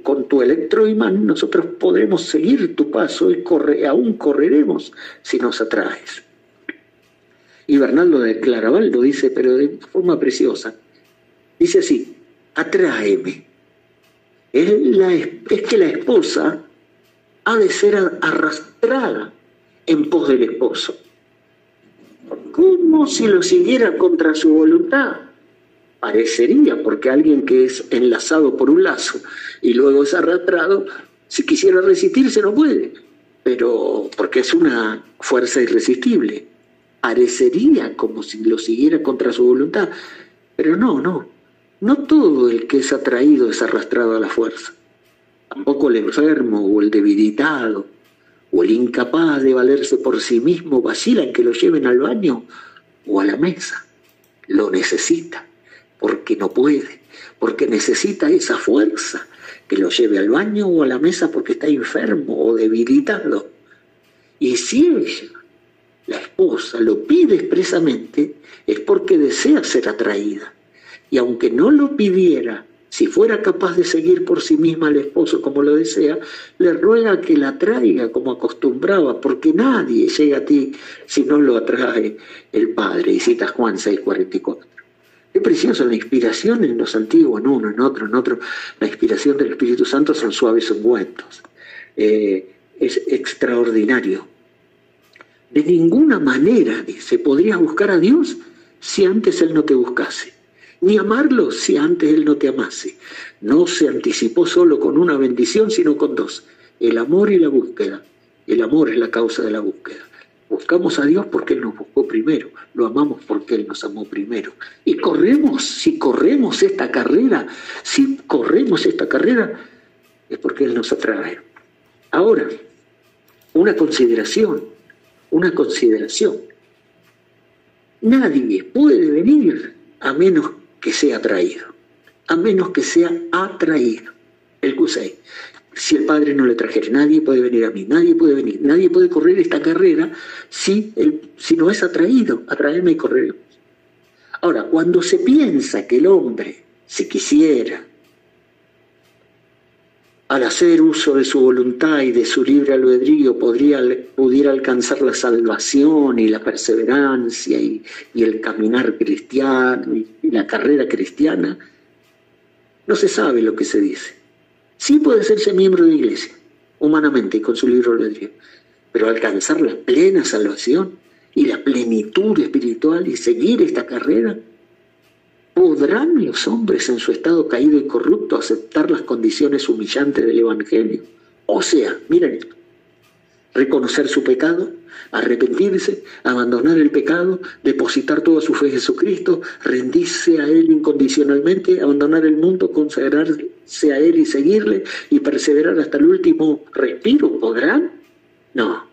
con tu electroimán, nosotros podremos seguir tu paso y aún correremos si nos atraes. Y Bernardo de Claraval lo dice, pero de forma preciosa. Dice así, atráeme. Es que la esposa ha de ser arrastrada en pos del esposo. Como si lo siguiera contra su voluntad. Parecería, porque alguien que es enlazado por un lazo y luego es arrastrado, si quisiera resistirse no puede, pero porque es una fuerza irresistible. Parecería como si lo siguiera contra su voluntad, pero no todo el que es atraído es arrastrado a la fuerza. Tampoco el enfermo o el debilitado o el incapaz de valerse por sí mismo vacila en que lo lleven al baño o a la mesa. Lo necesita, porque no puede, porque necesita esa fuerza que lo lleve al baño o a la mesa porque está enfermo o debilitado. Y si ella, la esposa, lo pide expresamente, es porque desea ser atraída. Y aunque no lo pidiera, si fuera capaz de seguir por sí misma al esposo como lo desea, le ruega que la traiga como acostumbraba, porque nadie llega a ti si no lo atrae el Padre. Y cita Juan 6:44. Qué precioso, la inspiración en los antiguos, en uno, en otro. La inspiración del Espíritu Santo son suaves ungüentos. Es extraordinario. De ninguna manera, dice, podrías buscar a Dios si antes Él no te buscase. ni amarlo si antes Él no te amase. No se anticipó solo con una bendición, sino con dos: el amor y la búsqueda. El amor es la causa de la búsqueda. Buscamos a Dios porque Él nos buscó primero, lo amamos porque Él nos amó primero. Y si corremos esta carrera, es porque Él nos atrae. Ahora, una consideración. Nadie puede venir a menos que sea atraído. El Q6. Si el Padre no le trajera, nadie puede venir a mí, nadie puede correr esta carrera si no es atraído. Atraerme y correremos. Ahora, cuando se piensa que el hombre, si quisiera, al hacer uso de su voluntad y de su libre albedrío, pudiera alcanzar la salvación y la perseverancia y el caminar cristiano y la carrera cristiana, no se sabe lo que se dice. Sí puede serse miembro de iglesia, humanamente y con su libre albedrío, pero alcanzar la plena salvación y la plenitud espiritual y seguir esta carrera, ¿podrán los hombres en su estado caído y corrupto aceptar las condiciones humillantes del Evangelio? O sea, miren esto: reconocer su pecado, arrepentirse, abandonar el pecado, depositar toda su fe en Jesucristo, rendirse a Él incondicionalmente, abandonar el mundo, consagrarse a Él y seguirle y perseverar hasta el último respiro. ¿Podrán? No.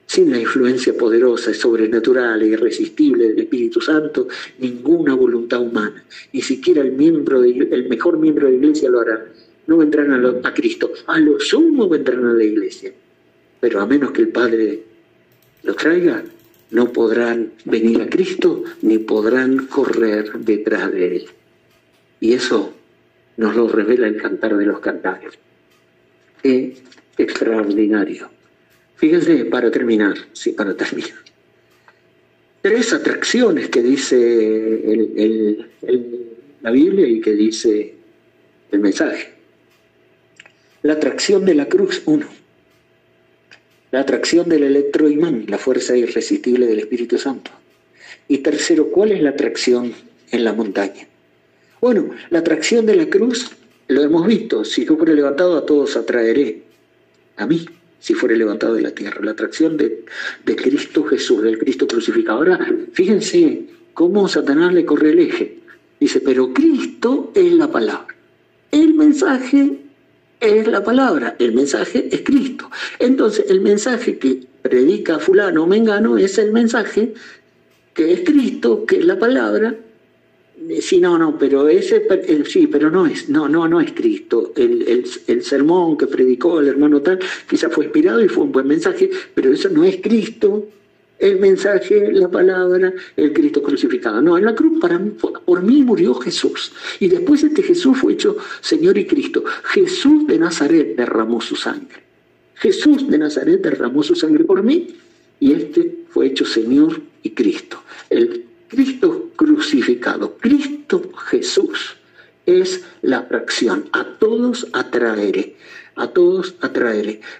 Sin la influencia poderosa, sobrenatural e irresistible del Espíritu Santo, ninguna voluntad humana, ni siquiera el mejor miembro de la iglesia lo hará. No vendrán a Cristo, a lo sumo vendrán a la iglesia. Pero a menos que el Padre los traiga, no podrán venir a Cristo ni podrán correr detrás de Él. Y eso nos lo revela el Cantar de los Cantares. ¡Qué extraordinario! Fíjense, para terminar. 3 atracciones que dice la Biblia y que dice el mensaje. La atracción de la cruz, 1. La atracción del electroimán, la fuerza irresistible del Espíritu Santo. Y tercero, ¿cuál es la atracción en la montaña? Bueno, la atracción de la cruz, lo hemos visto: si yo fuere levantado, a todos atraeré a mí, si fuere levantado de la tierra. La atracción de Cristo Jesús, del Cristo crucificado. Ahora, fíjense cómo Satanás le corre el eje. Dice, pero Cristo es la palabra. El mensaje es la palabra, el mensaje es Cristo. Entonces, el mensaje que predica fulano o mengano es el mensaje que es Cristo, que es la palabra. Sí, pero no es Cristo. El sermón que predicó el hermano tal quizás fue inspirado y fue un buen mensaje, pero eso no es Cristo. El mensaje, la palabra, el Cristo crucificado. No, en la cruz por mí murió Jesús. Y después Jesús fue hecho Señor y Cristo. Jesús de Nazaret derramó su sangre. Jesús de Nazaret derramó su sangre por mí. Y fue hecho Señor y Cristo. El Cristo crucificado, Cristo Jesús, es la atracción. A todos atraeré.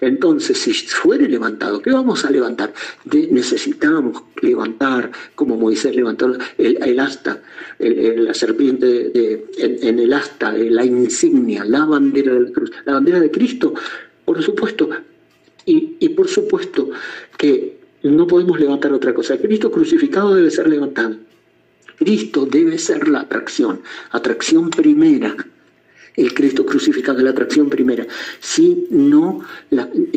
Entonces, si fuere levantado, ¿qué vamos a levantar? Necesitamos levantar, como Moisés levantó el asta, la serpiente en el asta, la insignia, la bandera de la cruz, la bandera de Cristo, por supuesto. Y por supuesto que no podemos levantar otra cosa. Cristo crucificado debe ser levantado. Cristo debe ser la atracción primera. El Cristo crucificado es la atracción primera. Si no,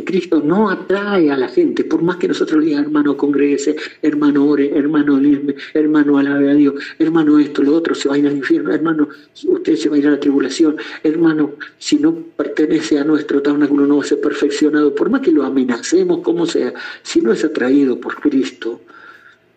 Cristo no atrae a la gente, por más que nosotros digan, hermano, congréguese, hermano, ore, hermano, lirme, hermano, alabe a Dios, hermano, esto, lo otro, se va a ir al infierno, hermano, usted se va a ir a la tribulación, hermano, si no pertenece a nuestro tabernáculo no va a ser perfeccionado, por más que lo amenacemos, como sea, si no es atraído por Cristo,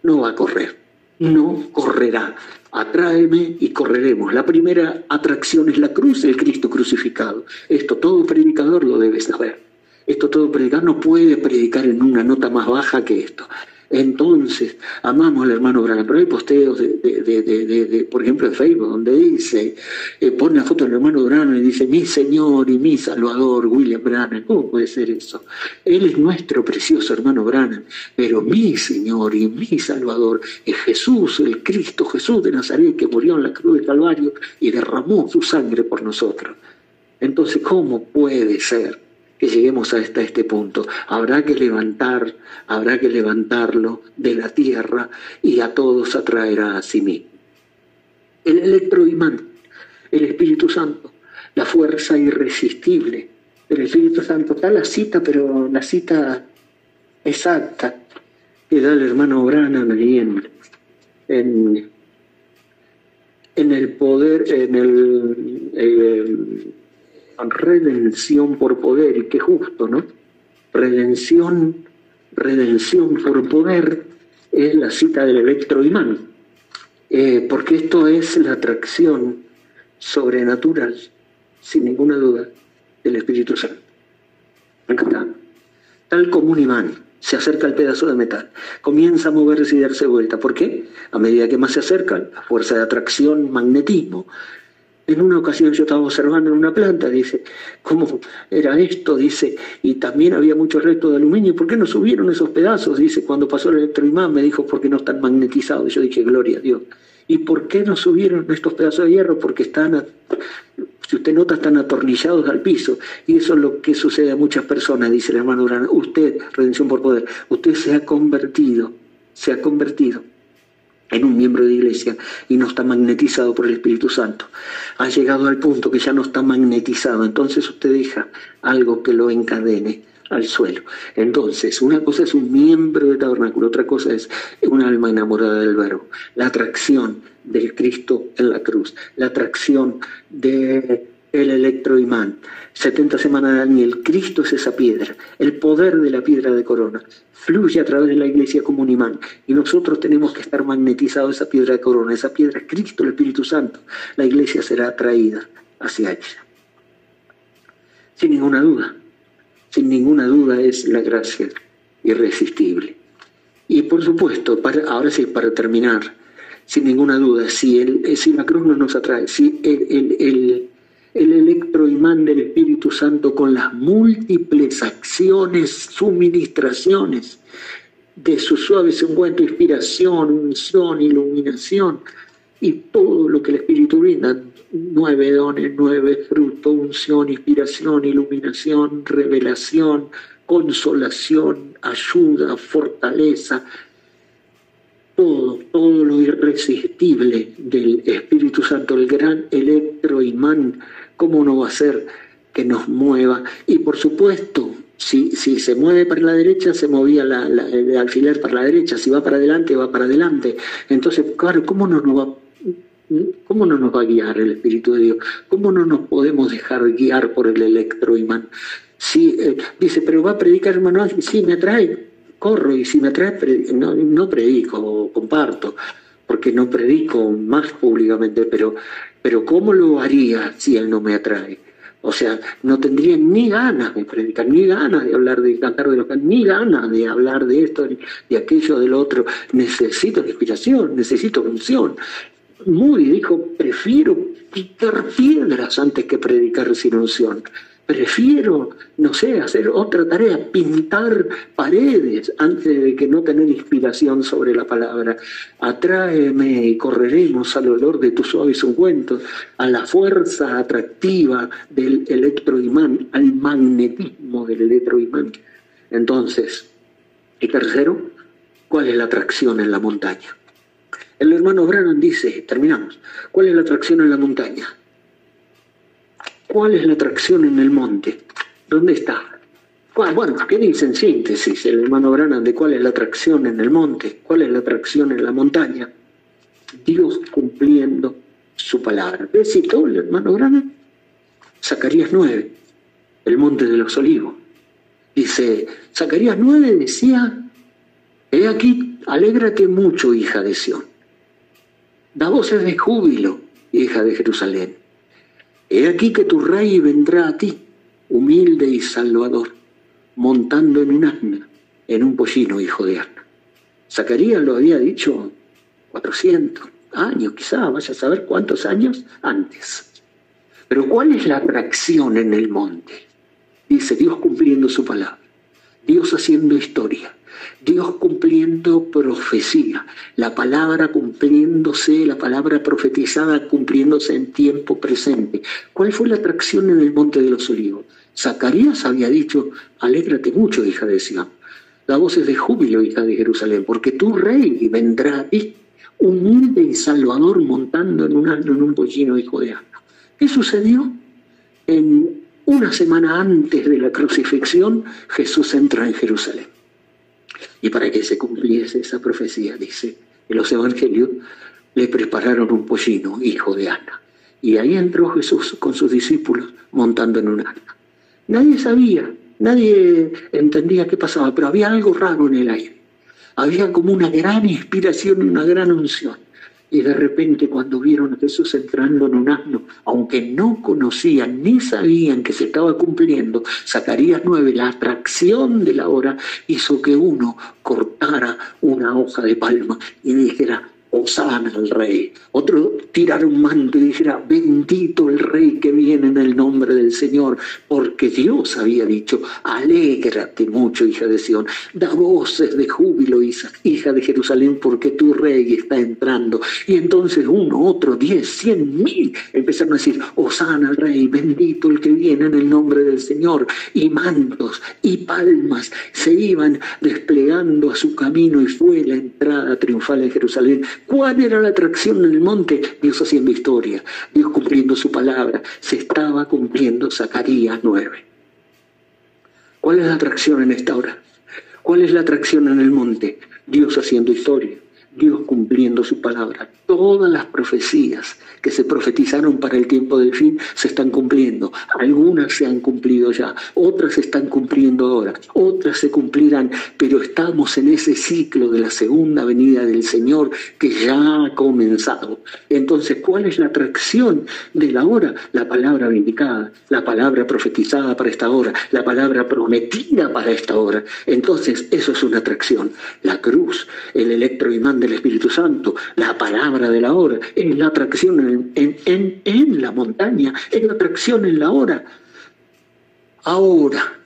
no va a correr, no correrá. Atráeme y correremos. La primera atracción es la cruz, el Cristo crucificado. Esto todo predicador lo debe saber. Esto todo predicador no puede predicar en una nota más baja que esto. Entonces, amamos al hermano Branham, pero hay posteos por ejemplo, de Facebook, donde dice, pone la foto del hermano Branham y dice, mi Señor y mi Salvador, William Branham. ¿Cómo puede ser eso? Él es nuestro precioso hermano Branham, pero mi Señor y mi Salvador es Jesús, el Cristo, Jesús de Nazaret, que murió en la cruz de Calvario y derramó su sangre por nosotros. Entonces, ¿cómo puede ser que lleguemos hasta este punto? Habrá que levantarlo de la tierra y a todos atraerá a sí mismo. El electroimán, el Espíritu Santo, la fuerza irresistible del Espíritu Santo. Está la cita, pero la cita exacta que da el hermano Branham ahí en el poder, redención por poder, y qué justo, ¿no? Redención por poder es la cita del electroimán, porque esto es la atracción sobrenatural, sin ninguna duda, del Espíritu Santo. Acá está. Tal como un imán se acerca al pedazo de metal, comienza a moverse y darse vuelta. ¿Por qué? A medida que más se acerca, la fuerza de atracción, magnetismo. En una ocasión yo estaba observando en una planta, dice, ¿cómo era esto? Dice, y también había muchos restos de aluminio. ¿Por qué no subieron esos pedazos? Dice, cuando pasó el electroimán me dijo, ¿por qué no están magnetizados? Yo dije, gloria a Dios. ¿Y por qué no subieron estos pedazos de hierro? Porque están, si usted nota, están atornillados al piso. Y eso es lo que sucede a muchas personas, dice el hermano Branham. Usted, redención por poder, usted se ha convertido en un miembro de iglesia y no está magnetizado por el Espíritu Santo. Ha llegado al punto que ya no está magnetizado, entonces usted deja algo que lo encadene al suelo. Entonces, una cosa es un miembro del tabernáculo, otra cosa es un alma enamorada del Verbo. La atracción del Cristo en la cruz, la atracción del electroimán. 70 semanas de Daniel, Cristo es esa piedra, el poder de la piedra de corona. Fluye a través de la iglesia como un imán y nosotros tenemos que estar magnetizados a esa piedra de corona. Esa piedra es Cristo, el Espíritu Santo. La iglesia será atraída hacia ella. Sin ninguna duda es la gracia irresistible. Y por supuesto, ahora sí, para terminar, sin ninguna duda, si la cruz no nos atrae, si el electroimán del Espíritu Santo, con las múltiples acciones, suministraciones de su suave ungüento, inspiración, unción, iluminación y todo lo que el Espíritu brinda, 9 dones, 9 frutos, unción, inspiración, iluminación, revelación, consolación, ayuda, fortaleza, todo lo irresistible del Espíritu Santo, el gran electroimán. ¿Cómo no va a ser que nos mueva? Y por supuesto, si se mueve para la derecha, se movía el alfiler para la derecha. Si va para adelante, va para adelante. Entonces, claro, ¿cómo no nos va a guiar el Espíritu de Dios? ¿Cómo no nos podemos dejar guiar por el electroimán? Dice, pero va a predicar, hermano, sí, me atrae, corro, y si me atrae, no predico, comparto, porque no predico más públicamente, pero ¿cómo lo haría si él no me atrae? O sea, no tendría ni ganas de predicar, ni ganas de hablar, de cantar de los cantos, ni ganas de hablar de esto, de aquello, del otro. Necesito inspiración, necesito unción. Moody dijo, prefiero picar piedras antes que predicar sin unción. Prefiero, no sé, hacer otra tarea, pintar paredes, antes de que no tener inspiración sobre la palabra. Atráeme y correremos al olor de tus suaves ungüentos, a la fuerza atractiva del electroimán, al magnetismo del electroimán. Entonces, y tercero, ¿cuál es la atracción en la montaña? El hermano Branham dice, terminamos, ¿cuál es la atracción en la montaña? ¿Cuál es la atracción en el monte? ¿Dónde está? Bueno, ¿qué dice en síntesis el hermano Branham de cuál es la atracción en el monte? ¿Cuál es la atracción en la montaña? Dios cumpliendo su palabra. ¿Ves? Citó el hermano Branham Zacarías 9, el monte de los olivos. Dice, Zacarías 9 decía, he aquí, alégrate mucho, hija de Sión. Da voces de júbilo, hija de Jerusalén. He aquí que tu rey vendrá a ti, humilde y salvador, montando en un asna, en un pollino hijo de asna. Zacarías lo había dicho 400 años, quizá, vaya a saber cuántos años antes. Pero ¿cuál es la atracción en el monte? Dice Dios cumpliendo su palabra, Dios haciendo historia, Dios cumpliendo profecía, la palabra cumpliéndose, la palabra profetizada cumpliéndose en tiempo presente. ¿Cuál fue la atracción en el Monte de los Olivos? Zacarías había dicho, alégrate mucho, hija de Sión, da voces de júbilo, hija de Jerusalén, porque tu rey vendrá a ti, humilde y salvador, montando en un asno, en un pollino, hijo de asno. ¿Qué sucedió? En una semana antes de la crucifixión, Jesús entra en Jerusalén. Y para que se cumpliese esa profecía, dice, en los evangelios le prepararon un pollino, hijo de Ana. Y ahí entró Jesús con sus discípulos montando en un asno. Nadie sabía, nadie entendía qué pasaba, pero había algo raro en el aire. Había como una gran inspiración y una gran unción. Y de repente, cuando vieron a Jesús entrando en un asno, aunque no conocían ni sabían que se estaba cumpliendo, Zacarías 9, la atracción de la hora hizo que uno cortara una hoja de palma y dijera, Hosana al rey. Otro tirara un manto y dijera, bendito el rey que viene en el nombre del Señor, porque Dios había dicho, alégrate mucho, hija de Sión, da voces de júbilo, hija de Jerusalén, porque tu rey está entrando. Y entonces uno, otro, 10, 100, 1000 empezaron a decir, Hosana al rey, bendito el que viene en el nombre del Señor. Y mantos y palmas se iban desplegando a su camino y fue la entrada triunfal en Jerusalén. ¿Cuál era la atracción en el monte? Dios haciendo historia, Dios cumpliendo su palabra. Se estaba cumpliendo Zacarías 9. ¿Cuál es la atracción en esta hora? ¿Cuál es la atracción en el monte? Dios haciendo historia, Dios cumpliendo su palabra. Todas las profecías que se profetizaron para el tiempo del fin se están cumpliendo. Algunas se han cumplido ya, otras se están cumpliendo ahora, otras se cumplirán, pero estamos en ese ciclo de la segunda venida del Señor que ya ha comenzado. Entonces, ¿cuál es la atracción de la hora? La palabra vindicada, la palabra profetizada para esta hora, la palabra prometida para esta hora. Entonces, eso es una atracción. La cruz, el electroimán del Espíritu Santo, la palabra de la hora, es la atracción en la montaña, es la atracción en la hora. Ahora,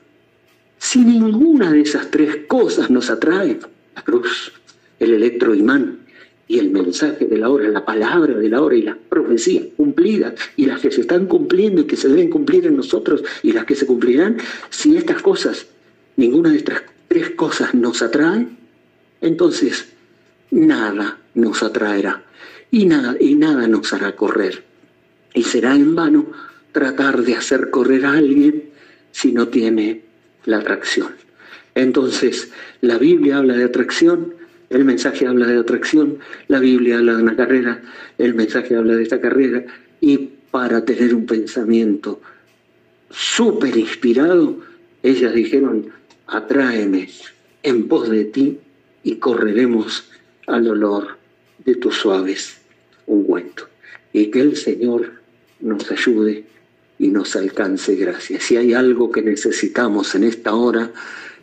si ninguna de esas tres cosas nos atrae, la cruz, el electroimán y el mensaje de la hora, la palabra de la hora y las profecías cumplidas y las que se están cumpliendo y que se deben cumplir en nosotros y las que se cumplirán, si estas cosas, ninguna de estas tres cosas nos atrae, entonces nada nos atraerá y nada nos hará correr. Y será en vano tratar de hacer correr a alguien si no tiene la atracción. Entonces, la Biblia habla de atracción, el mensaje habla de atracción, la Biblia habla de una carrera, el mensaje habla de esta carrera, y para tener un pensamiento súper inspirado, ellas dijeron, atráeme en pos de ti y correremos al olor de tus suaves ungüentos. Y que el Señor nos ayude y nos alcance gracia. Si hay algo que necesitamos en esta hora,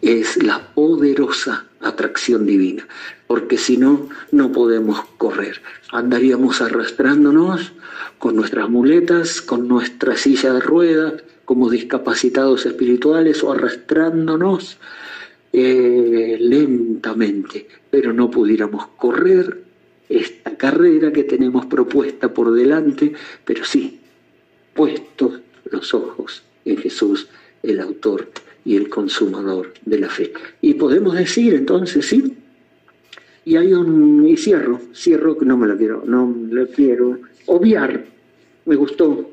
es la poderosa atracción divina, porque si no, no podemos correr. Andaríamos arrastrándonos con nuestras muletas, con nuestra silla de ruedas, como discapacitados espirituales, o arrastrándonos lentamente, pero no pudiéramos correr esta carrera que tenemos propuesta por delante, pero sí, puestos los ojos en Jesús, el autor y el consumador de la fe. Y podemos decir entonces, sí, y cierro que no lo quiero obviar. Me gustó,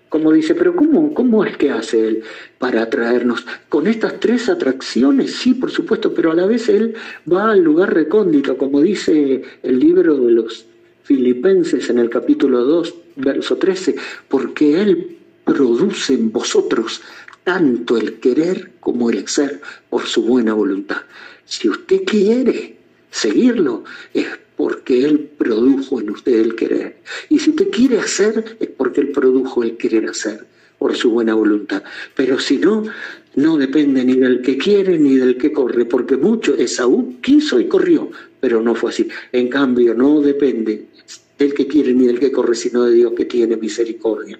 como dice, pero ¿cómo es que hace él para atraernos? Con estas tres atracciones, sí, por supuesto, pero a la vez él va al lugar recóndito, como dice el libro de los Filipenses en el capítulo 2, verso 13, porque él produce en vosotros tanto el querer como el hacer por su buena voluntad. Si usted quiere seguirlo, es porque él produjo en usted el querer. Y si usted quiere hacer, es porque él produjo el querer hacer por su buena voluntad. Pero si no, no depende ni del que quiere ni del que corre, porque mucho Esaú quiso y corrió, pero no fue así. En cambio, no depende del que quiere ni del que corre, sino de Dios que tiene misericordia.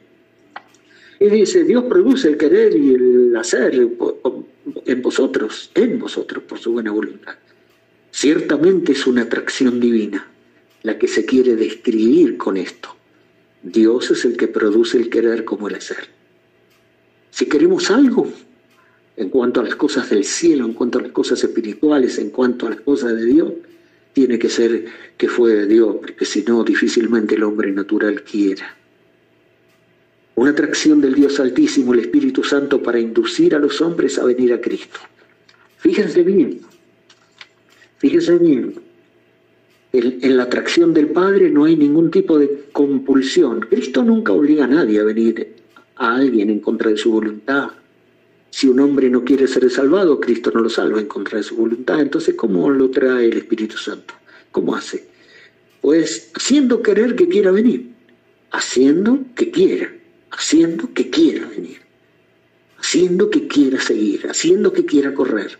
Y dice, Dios produce el querer y el hacer en vosotros, por su buena voluntad. Ciertamente es una atracción divina la que se quiere describir con esto. Dios es el que produce el querer como el hacer. Si queremos algo, en cuanto a las cosas del cielo, en cuanto a las cosas espirituales, en cuanto a las cosas de Dios, tiene que ser que fue de Dios, porque si no, difícilmente el hombre natural quiera. Una atracción del Dios Altísimo, el Espíritu Santo, para inducir a los hombres a venir a Cristo. Fíjense bien, en la atracción del Padre no hay ningún tipo de compulsión. Cristo nunca obliga a nadie a venir a alguien en contra de su voluntad. Si un hombre no quiere ser salvado, Cristo no lo salva en contra de su voluntad. Entonces, ¿cómo lo trae el Espíritu Santo? ¿Cómo hace? Pues haciendo querer que quiera venir, haciendo que quiera venir, haciendo que quiera seguir, haciendo que quiera correr.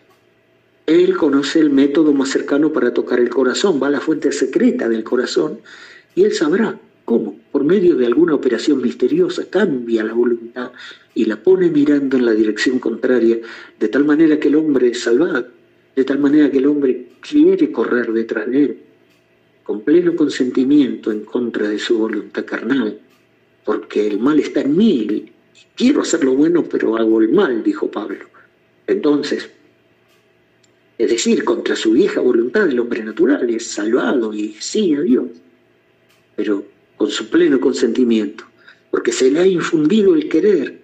Él conoce el método más cercano para tocar el corazón, va a la fuente secreta del corazón y él sabrá cómo, por medio de alguna operación misteriosa, cambia la voluntad y la pone mirando en la dirección contraria, de tal manera que el hombre es salvado, de tal manera que el hombre quiere correr detrás de él, con pleno consentimiento en contra de su voluntad carnal, porque el mal está en mí, quiero hacer lo bueno, pero hago el mal, dijo Pablo. Entonces, es decir, contra su vieja voluntad, el hombre natural es salvado y sigue a Dios, pero con su pleno consentimiento, porque se le ha infundido el querer.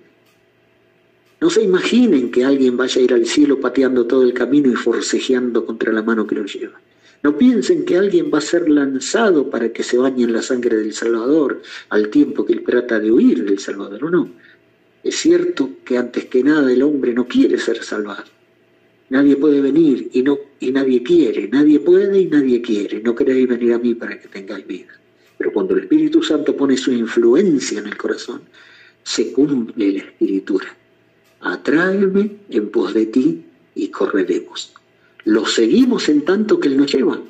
No se imaginen que alguien vaya a ir al cielo pateando todo el camino y forcejeando contra la mano que lo lleva. No piensen que alguien va a ser lanzado para que se bañe en la sangre del Salvador, al tiempo que él trata de huir del Salvador, no. Es cierto que antes que nada el hombre no quiere ser salvado. Nadie puede venir y nadie quiere, nadie puede y nadie quiere. No queréis venir a mí para que tengáis vida. Pero cuando el Espíritu Santo pone su influencia en el corazón, se cumple la Escritura. Atráeme en pos de ti y correremos. Lo seguimos en tanto que Él nos lleva,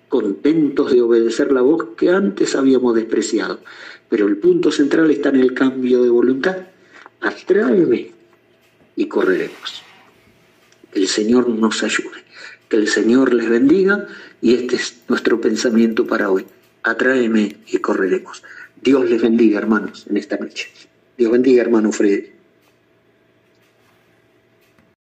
contentos de obedecer la voz que antes habíamos despreciado. Pero el punto central está en el cambio de voluntad. Atráeme y correremos. Que el Señor nos ayude, que el Señor les bendiga y este es nuestro pensamiento para hoy. Atráeme y correremos. Dios les bendiga, hermanos, en esta noche. Dios bendiga, hermano Freddy.